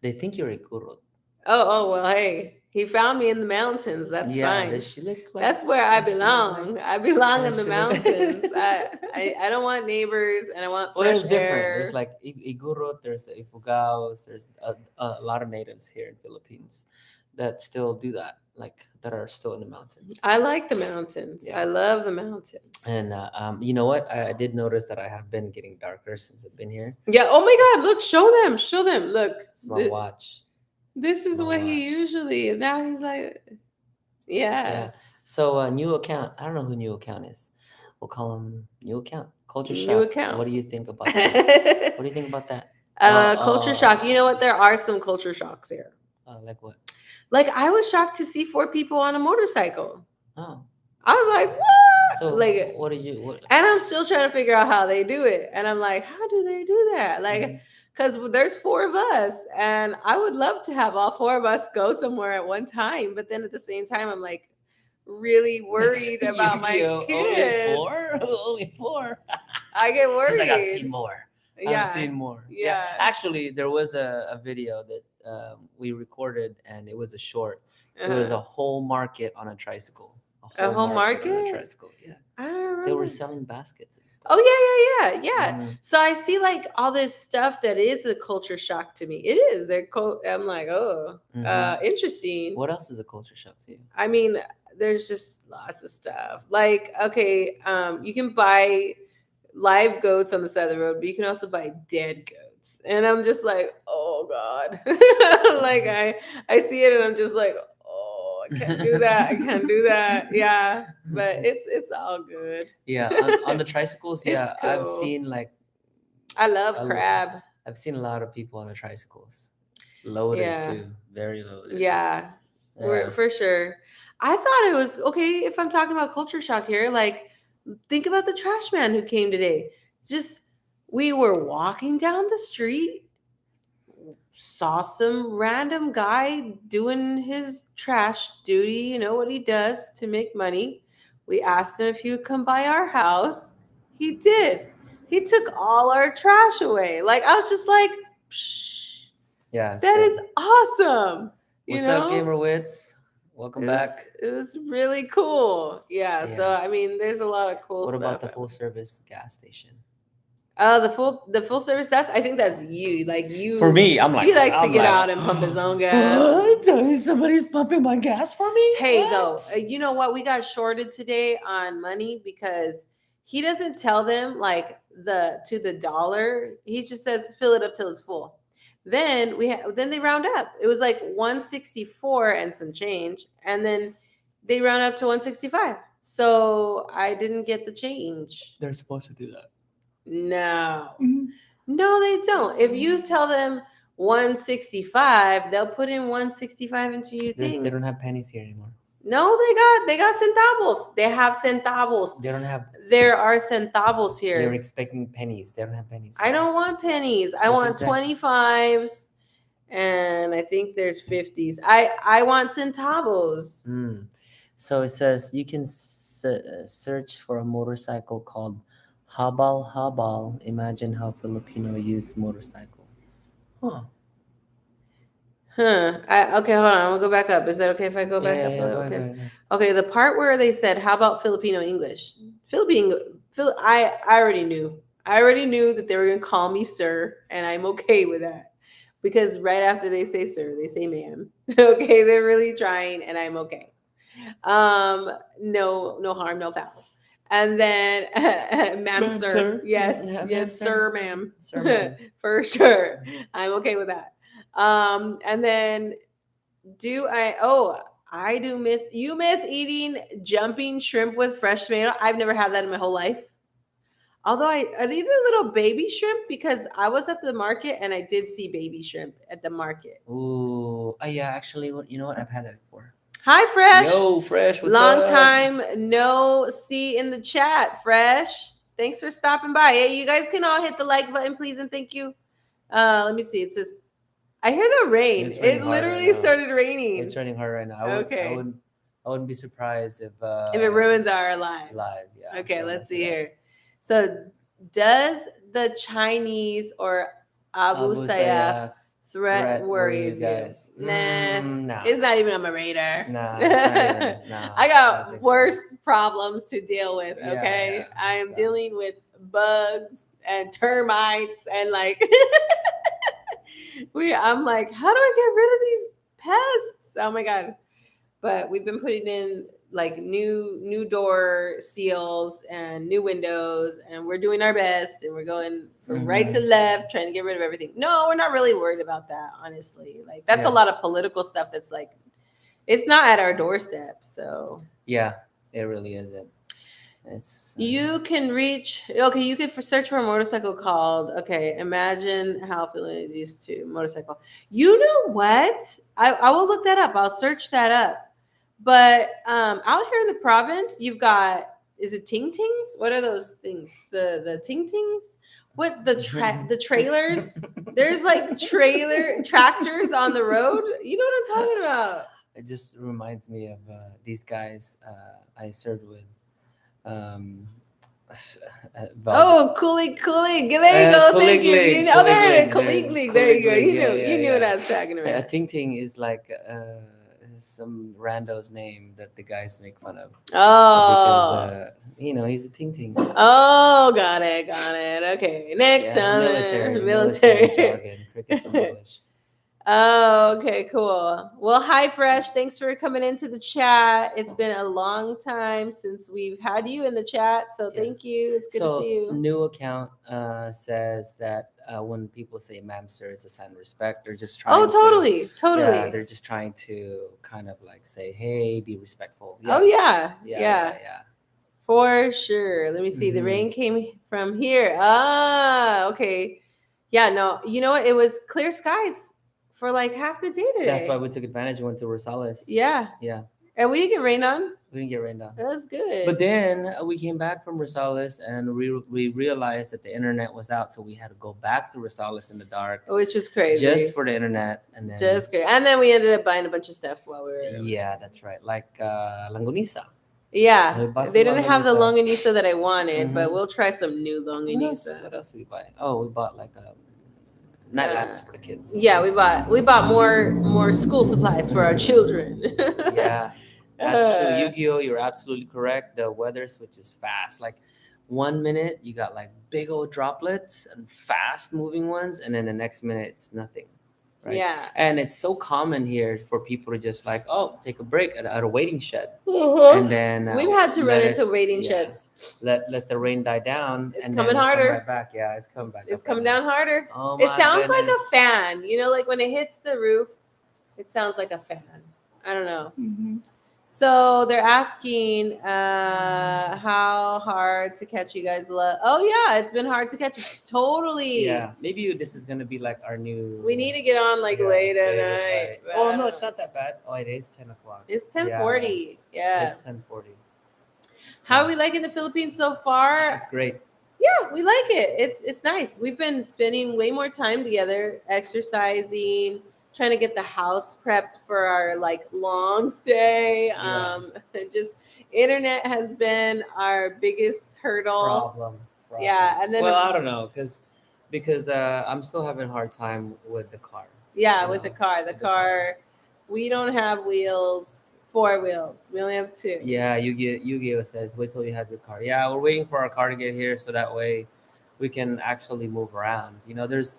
They think you're a kurot.
Oh, well, hey, he found me in the mountains. That's fine.
Does she look like?
That's where I
does she look
belong.
like-
I belong in
does
the
she look-
mountains. I don't want neighbors, and I want
Well,
fresh
there's different.
air.
There's like Igorot, there's the Ifugaos, there's a lot of natives here in Philippines that still do that, like that are still in the mountains.
I like the mountains.
Yeah.
I love the mountains.
And you know what? I did notice that I have been getting darker since I've been here.
Yeah. Oh my God! Look, show them. Look.
It's my watch.
This is
my
what he
watch.
usually. Now he's like,
Yeah. So new account. I don't know who new account is. We'll call him new account. Culture
New
shock.
account.
What do you think about that? What do you think about that?
Culture shock. You know what? There are some culture shocks here.
Like what?
Like I was shocked to see 4 people on a motorcycle.
Oh.
I was like, what?
So
like,
what are you? What?
and I'm still trying to figure out how they do it. And I'm like, how do they do that? Like,
Mhm.
because there's 4 of us, and I would love to have all 4 of us go somewhere at one time. But then at the same time, I'm like really worried about my
Yu-Gi-Oh!
kids.
Only 4? Only 4?
I get worried.
He's like, I've seen more.
Yeah.
I've seen more.
Yeah.
Actually, there was a video that we recorded, and it was a short. It was a whole market on a tricycle.
A whole
on a
market?
tricycle. Yeah.
I don't remember.
They were selling baskets and stuff.
Oh yeah.
Mhm.
So I see like all this stuff that is a culture shock to me. It is. I'm like, oh,
Mhm.
interesting.
What else is a culture shock to you?
I mean, there's just lots of stuff. Like, okay, you can buy live goats on the side of the road, but you can also buy dead goats. And I'm just like, oh God. Like I see it and I'm just like, oh, I can't do that. I can't do that. Yeah. But it's all good.
Yeah, on the tricycles, yeah,
It's
I've
cool.
seen like
I love
a-
crab.
I've seen a lot of people on the tricycles, loaded
Yeah.
too, very loaded.
Yeah. For sure. I thought it was okay if I'm talking about culture shock here. Like, think about the trash man who came today. Just we were walking down the street, saw some random guy doing his trash duty, you know what he does to make money. We asked him if he would come by our house. He did. He took all our trash away. Like, I was just like, Psh,
Yeah, it's
that
good.
is awesome. You
What's
know?
up, Gamer Wits? Welcome back.
It was really cool. Yeah.
Yeah.
So I mean, there's a lot of cool
What
stuff.
about the full service gas station?
The full service. I think that's you. Like you.
For me, I'm like,
he likes to
I'm
get
like,
out and pump his own gas.
What? Somebody's pumping my gas for me?
Hey,
What?
though, you know what? We got shorted today on money because he doesn't tell them like to the dollar. He just says fill it up till it's full. Then then they round up. It was like 164 and some change, and then they round up to 165. So I didn't get the change.
They're supposed to do that.
No. No, they don't. If you tell them 165, they'll put in 165 into your thing.
They don't have pennies here anymore.
No, they got centavos. They have centavos.
They don't have.
There are centavos here.
They're expecting pennies. They don't have pennies.
I don't want pennies. I want 25s, and I think there's 50s. I want centavos.
So it says you can search for a motorcycle called Habal Habal. Imagine how Filipino use motorcycle. Huh.
Okay, hold on. I'm gonna go back up. Is that okay if I go back up?
Yeah,
Okay.
go ahead.
Okay, the part where they said, "How about Filipino English?" I already knew. I already knew that they were gonna call me sir, and I'm okay with that because right after they say sir, they say ma'am. Okay, they're really trying, and I'm okay. No harm, no foul. And then, ma'am, sir. Yes, yes, sir, ma'am.
Sir, ma'am.
For sure. I'm okay with that. And then I do miss eating jumping shrimp with fresh tomato. I've never had that in my whole life. Although are they the little baby shrimp? Because I was at the market and I did see baby shrimp at the market.
Ooh, yeah. Actually, you know what? I've had that before.
Hi, Fresh.
Yo, Fresh. What's
Long
up?
time no see in the chat, Fresh. Thanks for stopping by. Hey, you guys can all hit the like button, please, and thank you. Let me see. It says, I hear the rain. It literally started raining.
It's raining hard right now.
Okay.
I wouldn't be surprised if
it ruins our live.
Yeah.
Okay, so let's see here. So, does the Chinese or Abu Sayyaf threat worries you? Nah, it's not even on my radar.
Nah, it's not even,
I got worse problems to deal with. Okay, I am dealing with bugs and termites and like. I'm like, how do I get rid of these pests? Oh my god! But we've been putting in like new door seals and new windows, and we're doing our best, and we're going from right to left, trying to get rid of everything. No, we're not really worried about that, honestly. Like that's a lot of political stuff. That's like, it's not at our doorstep. So
yeah, it really isn't. It's
you can reach. Okay, you could search for a motorcycle called. Okay, imagine how Filipinos used to motorcycle. You know what? I will look that up. I'll search that up. But out here in the province, you've got, is it ting tings? What are those things? The ting tings? What the trailers? There's like tractors on the road. You know what I'm talking about?
It just reminds me of these guys I served with.
Oh, Kulig. There you go. Thank you.
Kuliglig,
Oh, there it is.
Kuliglig,
Kulig. There you go.
Kuliglig,
You knew what I was talking
A
about.
ting ting is like some rando's name that the guys make fun of because
Oh.
he's a ting ting.
Oh, got it. Okay. Next
Yeah,
time.
military jargon, cricket some English.
Oh, okay, cool. Well, hi, Fresh. Thanks for coming into the chat. It's been a long time since we've had you in the chat, so
Yeah.
thank you. It's good to see you.
New account says that when people say "ma'am, sir," it's a sign of respect. They're just trying.
Oh, totally.
Yeah, they're just trying to kind of like say, "Hey, be respectful." Yeah.
Oh, yeah.
Yeah.
For sure. Let me see. The rain came from here. Ah, okay. Yeah, no. You know what? It was clear skies for like half the day today.
That's why we took advantage and went to Rosales.
Yeah.
Yeah.
And we didn't get rained on.
We didn't get rained on.
That was good.
But then we came back from Rosales and we realized that the internet was out, so we had to go back to Rosales in the dark,
which was crazy,
just for the internet. And then
just great. And then we ended up buying a bunch of stuff while we were there.
Yeah, that's right. Like Langonisa.
Yeah, they didn't have the longanisa that I wanted, but we'll try some new longanisa.
What else did we buy? Oh, we bought like night lamps for the kids.
Yeah, we bought more school supplies for our children.
Yeah, that's true. Yu-Gi-Oh, you're absolutely correct. The weather switches fast. Like 1 minute you got like big old droplets and fast moving ones, and then the next minute it's nothing. Right?
Yeah.
And it's so common here for people to just like, take a break at a waiting shed. And then
we've had to run into waiting sheds.
Let the rain die down.
It's coming harder.
Come right back. Yeah, it's coming back.
It's coming down harder.
Oh,
it sounds like a fan. You know, like when it hits the roof, it sounds like a fan. I don't know. Mm-hmm. So they're asking how hard to catch you guys. Oh yeah, it's been hard to catch. Totally.
Yeah, maybe this is gonna be like our new.
We need to get on like late at night.
Oh no, it's not that bad. Oh, it is 10 o'clock.
It's 10:40. Yeah.
It's 10:40.
How are we liking the Philippines so far?
It's great.
Yeah, we like it. It's nice. We've been spending way more time together, exercising, trying to get the house prepped for our like long stay. Just internet has been our biggest hurdle.
Problem.
Yeah, and then
I don't know because I'm still having a hard time with the car.
Yeah, with the car. The car, we don't have wheels. 4 wheels. We only have 2.
Yeah, Yu-Gi-Oh says wait till you have your car. Yeah, we're waiting for our car to get here so that way we can actually move around. You know, there's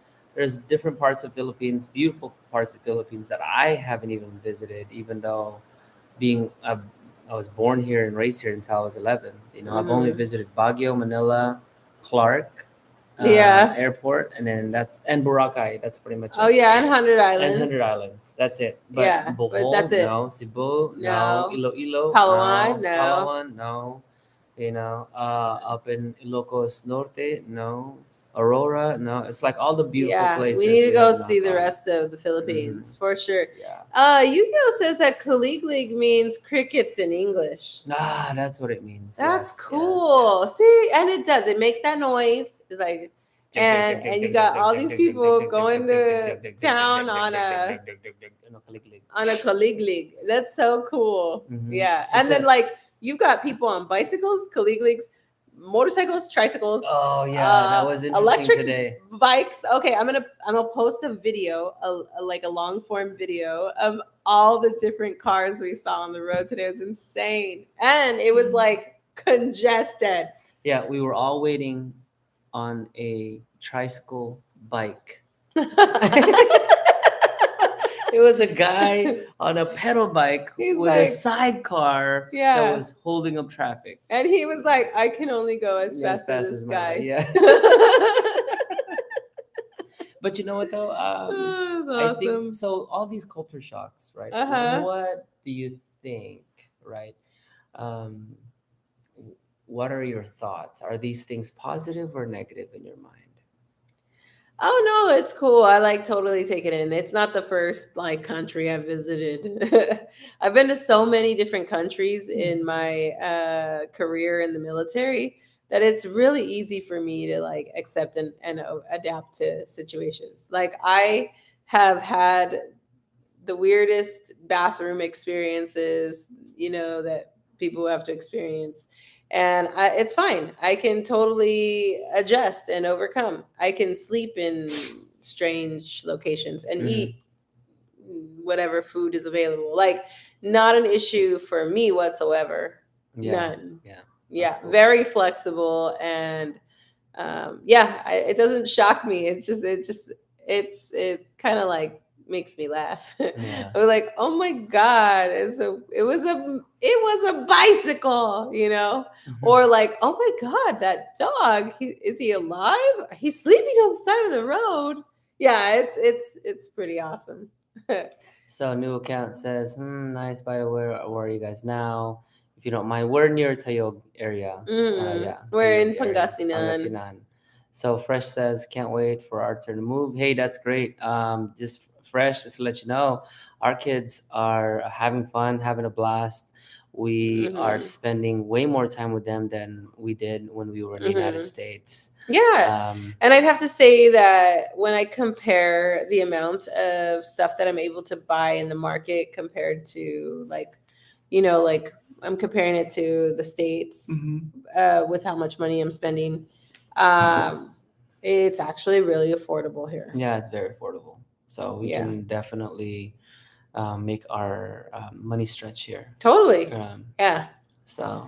different parts of Philippines, beautiful parts of Philippines that I haven't even visited, even though I was born here and raised here until I was 11. You know, I've only visited Baguio, Manila, Clark, airport, and then and Boracay. That's pretty much it.
Oh yeah, and 100 Islands.
And 100 Islands. That's it. But Bohol,
but that's it.
No. Cebu, no. Iloilo,
Palawan, no.
Palawan, no. You know, up in Ilocos Norte, no. Aurora, no. It's like all the beautiful places.
We need to go see the rest of the Philippines for sure. Yeah. Yu-Gi-Oh says that Kuliglig means crickets in English.
Ah, that's what it means.
That's cool. Yes. See, and it does. It makes that noise. It's like, and you got all these people going to town on a Kuliglig. That's so cool. Mm-hmm. Yeah, and then like you've got people on bicycles, Kuligligs, motorcycles, tricycles.
Oh yeah, that was interesting
electric
today.
Bikes. Okay, I'm gonna post a video, like a long form video of all the different cars we saw on the road today. It was insane, and it was like congested.
Yeah, we were all waiting on a tricycle bike. It was a guy on a pedal bike with a sidecar that was holding up traffic.
And he was like, I can only go as fast as this guy.
Yeah. But you know what though?
Awesome.
I think so. All these culture shocks, right? What do you think, right? What are your thoughts? Are these things positive or negative in your mind?
Oh no, it's cool. I like totally take it in. It's not the first like country I've visited. I've been to so many different countries in my career in the military that it's really easy for me to like accept and adapt to situations. Like I have had the weirdest bathroom experiences, you know, that people have to experience. and it's fine. I can totally adjust and overcome. I can sleep in strange locations and
Mhm.
eat whatever food is available. Like, not an issue for me whatsoever.
Yeah.
None.
Yeah.
Yeah,
That's cool.
very flexible, and it doesn't shock me. It kind of like makes me laugh.
Yeah.
I'm like, oh my god, it was a bicycle,
Mhm.
or like, oh my god, that dog, is he alive? He's sleeping on the side of the road. Yeah, it's pretty awesome.
So new account says, nice. By the way, where are you guys now? If you don't mind, we're near Tayog area. Yeah,
We're
Tayog
in
area,
Pangasinan.
Pangasinan. So Fresh says, can't wait for our turn to move. Hey, that's great. Just Fresh, just to let you know, our kids are having fun, having a blast. We are
Hmm.
spending way more time with them than we did when we were in the United
Hmm.
States.
Yeah.
Um,
And I'd have to say that when I compare the amount of stuff that I'm able to buy in the market compared to, like, like, I'm comparing it to the States, with how much money I'm spending, um, it's actually really affordable here.
yeah, it's very affordable. So we
Yeah,
can definitely make our money stretch here.
totally.
Um,
Yeah.
so,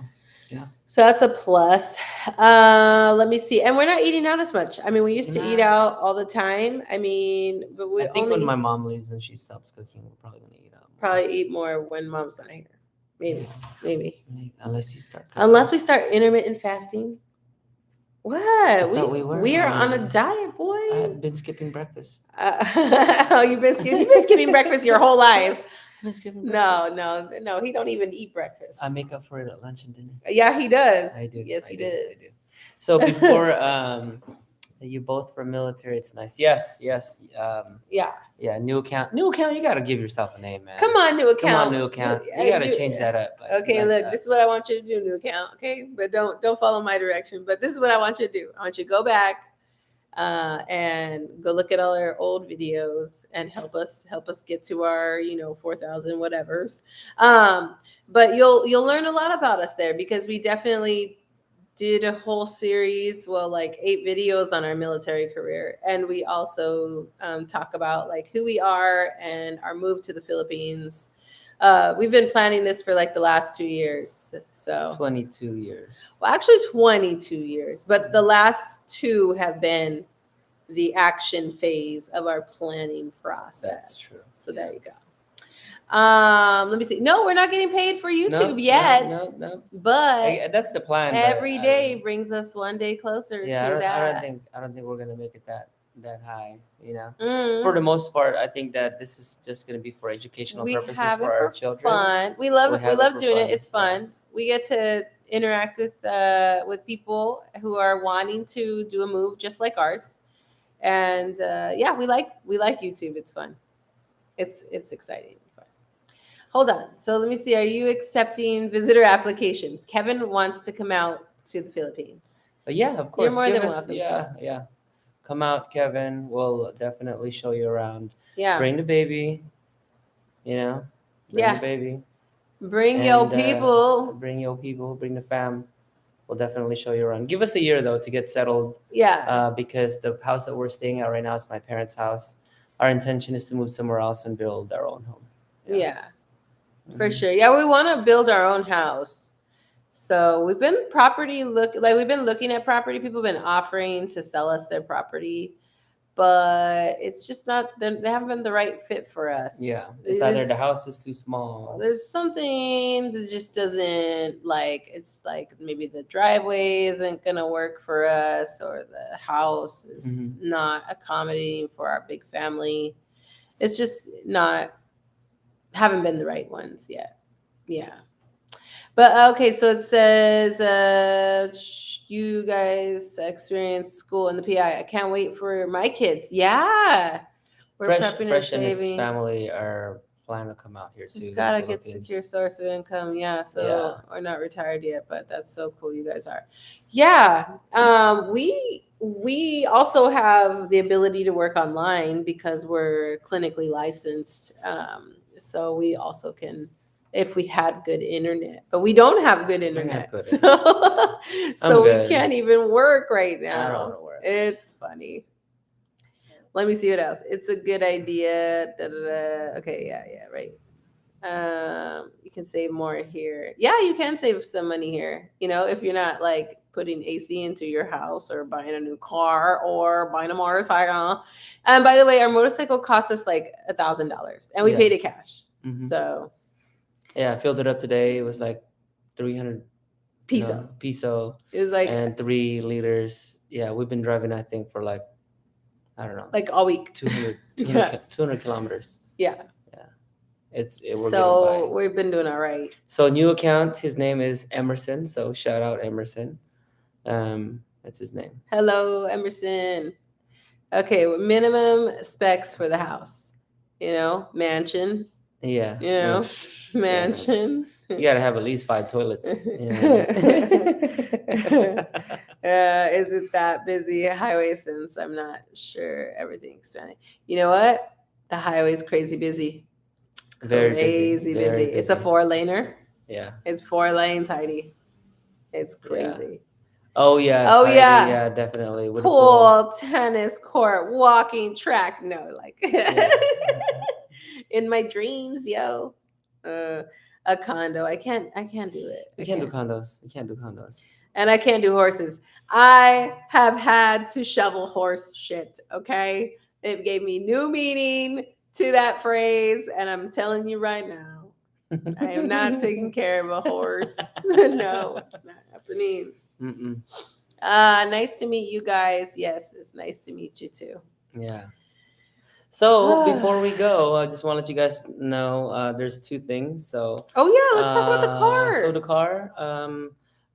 yeah.
So that's a plus. Let me see. And we're not eating out as much. I mean, we used to eat
Nah,
out all the time. I mean, but
I
we
think when my
only
mom leaves and she stops cooking, we're probably gonna eat out more.
probably eat more when mom's not here. Maybe, maybe.
Unless you start cooking.
Unless we start intermittent fasting.
I
What?
thought we were.
We are
I
on a
mean,
diet, boy.
I've been skipping breakfast.
Oh, you've been skipping breakfast your whole life.
I've been skipping
No,
breakfast.
no. He don't even eat breakfast.
I make up for it at lunch and dinner.
Yeah, he does.
I do.
Yes,
I
he
do.
does.
I do. So before you both were military, it's nice. Yes, yes.
Yeah.
Yeah, new account. New account, you gotta give yourself a name, man.
Come on, new account.
Come on, new account. You gotta change that up.
Okay, look, this is what I want you to do, new account. Okay, but don't follow my direction. But this is what I want you to do. I want you to go back, and go look at all our old videos and help us get to our 4,000 whatevers. But you'll learn a lot about us there, because we definitely did a whole series, well, like 8 videos on our military career, and we also talk about like who we are and our move to the Philippines. We've been planning this for like the last 2 years, so
22 years.
well, actually 22 years, but the last 2 have been the action phase of our planning process.
That's true.
So
Yeah.
there you go. Let me see. No, we're not getting paid for YouTube
No,
yet.
no.
But
That's the plan.
every day brings us one day closer
Yeah,
to that.
I don't think we're gonna make it that high.
Mm.
For the most part, I think that this is just gonna be for educational
We
purposes
have it
for our
for
children.
fun. We love
have it for
doing
fun.
it. It's fun. We get to interact with people who are wanting to do a move just like ours. And yeah, we like YouTube. It's fun. It's exciting. Fun. Hold on. So let me see. Are you accepting visitor applications? Kevin wants to come out to the Philippines.
But yeah, of course.
You're more
Give
than
us,
welcome to.
yeah. Come out, Kevin. We'll definitely show you around.
Yeah.
Bring the baby. Bring
Yeah.
the baby.
Bring your people.
Bring your people. Bring the fam. We'll definitely show you around. Give us a year though to get settled.
Yeah.
Because the house that we're staying at right now is my parents' house. Our intention is to move somewhere else and build our own home.
Yeah. For sure. Yeah, we want to build our own house. So we've been looking at property. People have been offering to sell us their property, but it's just not. They haven't been the right fit for us.
Yeah, it's either the house is too small.
There's something that just doesn't like. It's like maybe the driveway isn't gonna work for us, or the house is not accommodating for our big family. It's just not. Haven't been the right ones yet. Yeah. But okay, so it says you guys experience school in the PI. I can't wait for my kids. Yeah. We're prepping
Fresh
and
and his
saving.
family are planning to come out here too.
Just gotta get secure source of income. Yeah. So we're not retired yet, but that's so cool you guys are. Yeah. We also have the ability to work online because we're clinically licensed. So we also can if we had good internet, but we don't have good
We have
internet.
good
So,
I'm
so we
good.
can't even work right
I don't
now.
want to work.
It's funny. Let me see what else. It's a good idea. Da, da, da. Okay, yeah, right. You can save more here. Yeah, you can save some money here. You know, if you're not like putting AC into your house or buying a new car or buying a motorcycle. And by the way, our motorcycle cost us like $1,000, and we
Yeah.
paid it cash.
Mhm.
So
Yeah, I filled it up today. It was like 300
peso.
peso
It was like
and 3 liters. Yeah, we've been driving, I think, for like, I don't know,
like all week.
200,
Yeah.
200 kilometers.
Yeah.
We're
So
getting by.
we've been doing all right.
So new account, his name is Emerson. So shout out Emerson. That's his name.
Hello, Emerson. Okay, minimum specs for the house. You know, mansion.
Yeah.
You know,
Exactly.
mansion.
You gotta have at least 5 toilets.
Is it that busy highway since I'm not sure everything's funny? You know what? The highway's crazy busy.
Very
Crazy
busy. Very
busy. It's a
busy.
4-laner.
Yeah.
It's 4 lanes, Heidi. It's
Yeah.
crazy.
Oh yeah.
Oh,
Heidi,
yeah.
Yeah, definitely. With a pool.
Pool, tennis court, walking track. No, like
Yeah.
in my dreams, yo. A condo. I can't do it.
We can't do condos. We can't do condos.
And I can't do horses. I have had to shovel horse shit, okay? It gave me new meaning to that phrase, and I'm telling you right now, I am not taking care of a horse. No, it's not happening.
Mm-mm.
Nice to meet you guys. Yes, it's nice to meet you too.
Yeah. So before we go, I just want to let you guys know there's 2 things. So
Oh yeah, let's talk about the car.
So the car,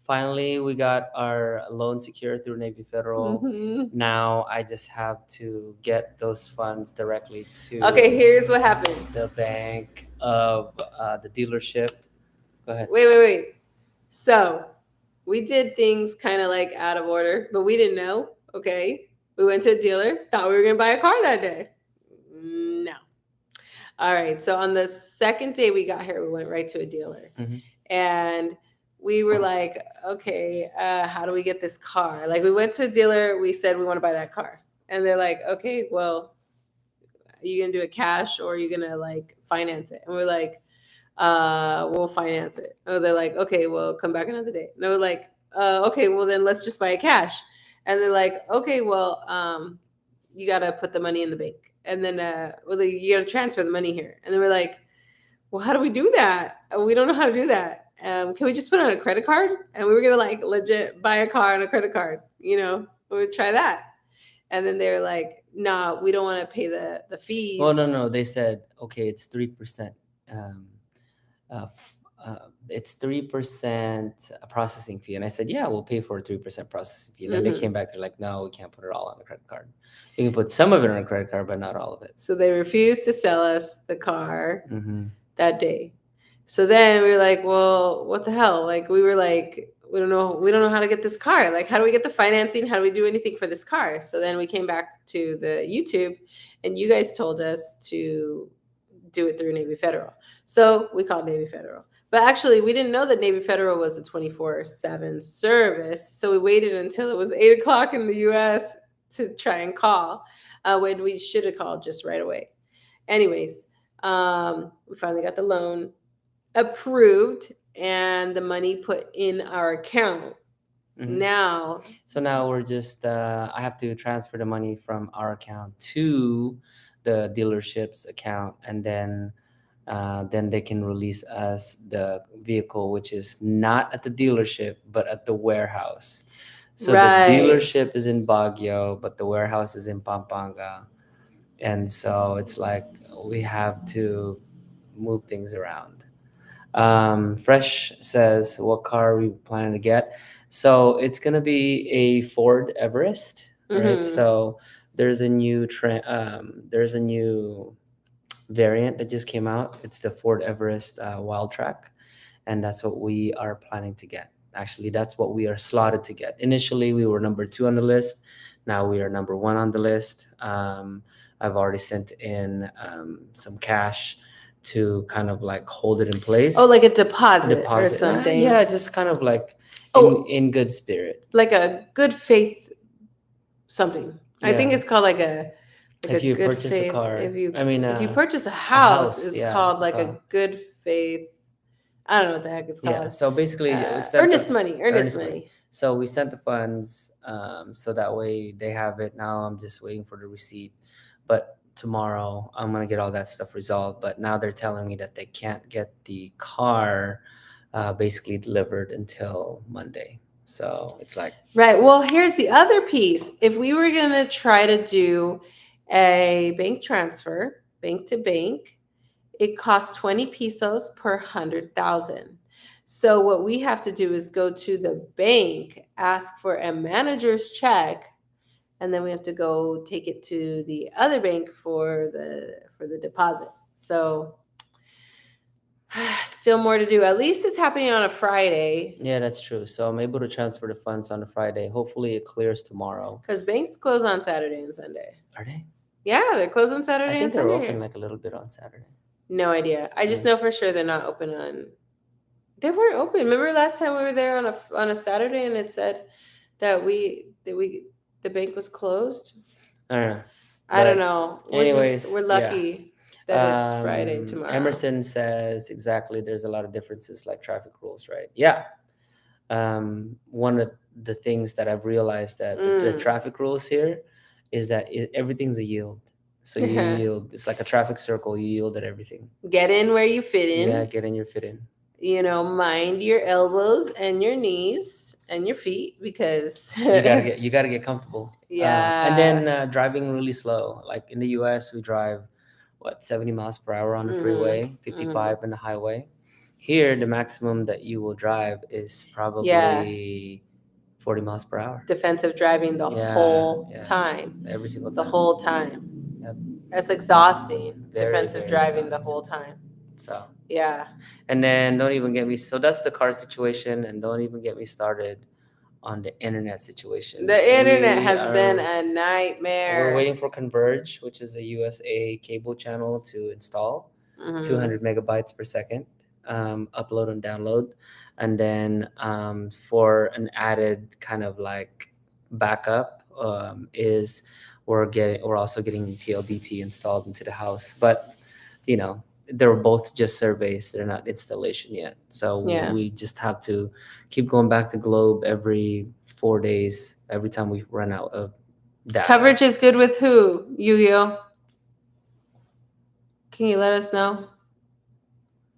finally we got our loan secured through Navy Federal.
Mhm.
Now I just have to get those funds directly to
Okay, here's what happened.
the bank of the dealership. Go ahead.
Wait. So we did things kind of like out of order, but we didn't know. Okay, we went to a dealer, thought we were gonna buy a car that day. No. All right. So on the second day we got here, we went right to a dealer,
Mhm.
and we were like, okay, how do we get this car? Like, we went to a dealer, we said we want to buy that car, and they're like, okay, well, are you gonna do it cash or are you gonna like finance it? And we're like, we'll finance it. Oh, they're like, okay, well, come back another day. And they were like, okay, well then let's just buy it cash. And they're like, okay, well, you gotta put the money in the bank, and then well, you gotta transfer the money here. And then we're like, well, how do we do that? We don't know how to do that. Can we just put it on a credit card? And we were gonna like legit buy a car on a credit card. You know, we would try that. And then they're like, no, we don't want to pay the fees.
Well, no. They said, okay, it's 3%. It's 3% processing fee, and I said, yeah, we'll pay for a 3% processing fee. And then they came back, they're like, no, we can't put it all on a credit card. We can put some of it on a credit card, but not all of it.
So they refused to sell us the car
Mm-hmm.
that day. So then we were like, well, what the hell? Like, we were like, we don't know how to get this car. Like, how do we get the financing? How do we do anything for this car? So then we came back to the YouTube, and you guys told us to do it through Navy Federal. So we called Navy Federal. But actually, we didn't know that Navy Federal was a 24/7 service. So we waited until it was 8 o'clock in the US to try and call, when we should have called just right away. Anyways, we finally got the loan approved and the money put in our account.
Mhm.
Now,
So now we're just, I have to transfer the money from our account to the dealership's account, and then they can release us the vehicle, which is not at the dealership, but at the warehouse. So
Right.
the dealership is in Baguio, but the warehouse is in Pampanga. And so it's like we have to move things around. Fresh says, what car are we planning to get? So it's gonna be a Ford Everest, right?
Mhm.
So there's a new variant that just came out. It's the Ford Everest Wildtrak, and that's what we are planning to get. Actually, that's what we are slotted to get. Initially, we were number 2 on the list. Now we are number 1 on the list. I've already sent in some cash to kind of like hold it in place.
Oh, like a deposit, or
deposit.
something.
Yeah, just kind of like
Oh.
in good spirit.
Like a good faith something. I think
Yeah.
it's called like a
If you
good
purchase a
faith.
car,
If you
I mean,
purchase a house,
house,
it's
yeah,
called like a
uh,
good faith. I don't know what the heck it's called.
Yeah. So basically, we sent
Earnest money. Earnest
earnest money.
money.
So we sent the funds, so that way they have it. Now I'm just waiting for the receipt. But tomorrow I'm gonna get all that stuff resolved. But now they're telling me that they can't get the car basically delivered until Monday. So it's like,
Right. Well, here's the other piece. If we were going to try to do a bank transfer, bank to bank, it costs 20 pesos per 100,000. So what we have to do is go to the bank, ask for a manager's check, and then we have to go take it to the other bank for the deposit. So still more to do. At least it's happening on a Friday
yeah, that's true. So I'm able to transfer the funds on a Friday. Hopefully it clears tomorrow.
because banks close on Saturday and Sunday.
Are they?
Yeah, they're closed on Saturday
I think
and
they're
Sunday.
open like a little bit on Saturday.
No idea. I just know for sure they're not open on. They weren't open. Remember last time we were there on a Saturday and it said that the bank was closed.
I don't know.
I don't know.
Anyways,
we're lucky that it's Friday tomorrow.
Emerson says exactly. There's a lot of differences like traffic rules, right? Yeah. One of the things that I've realized that the traffic rules here is that everything's a yield. So you yield. It's like a traffic circle. You yield at everything.
Get in where you fit in.
Yeah, get in your fit in.
Mind your elbows and your knees and your feet because
you gotta get comfortable.
Yeah.
And then driving really slow. Like in the US, we drive 70 miles per hour on the freeway, 55 in the highway. Here, the maximum that you will drive is probably 40 miles per hour.
Defensive driving the whole time.
Every single time.
The whole time.
Yep.
That's exhausting.
Very,
defensive
very
driving
exhausting.
the whole time.
So
yeah.
And then don't even get me. So that's the car situation, and don't even get me started on the internet situation.
The internet has been a nightmare.
We're waiting for Converge, which is a USA cable channel, to install 200 megabytes per second, upload and download. And then for an added kind of like backup is we're also getting PLDT installed into the house. But, they're both just surveys. They're not installation yet. So we just have to keep going back to Globe every 4 days, every time we run out of data.
Coverage is good with who, Yu-Gi-Oh? Can you let us know?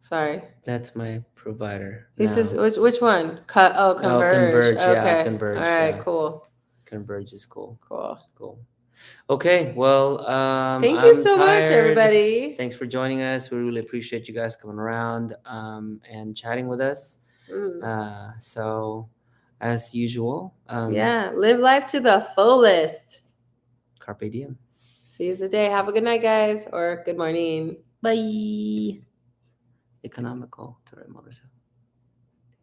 Sorry.
That's my provider.
This is which one? Converge.
Converge.
Okay.
Yeah, Converge.
All right, cool.
Converge is cool.
Cool.
Okay, well,
thank you so much, everybody.
Thanks for joining us. We really appreciate you guys coming around and chatting with us. So, as usual,
live life to the fullest.
Carpe diem.
Seize the day. Have a good night, guys, or good morning.
Bye. Economical to ride motorcycle.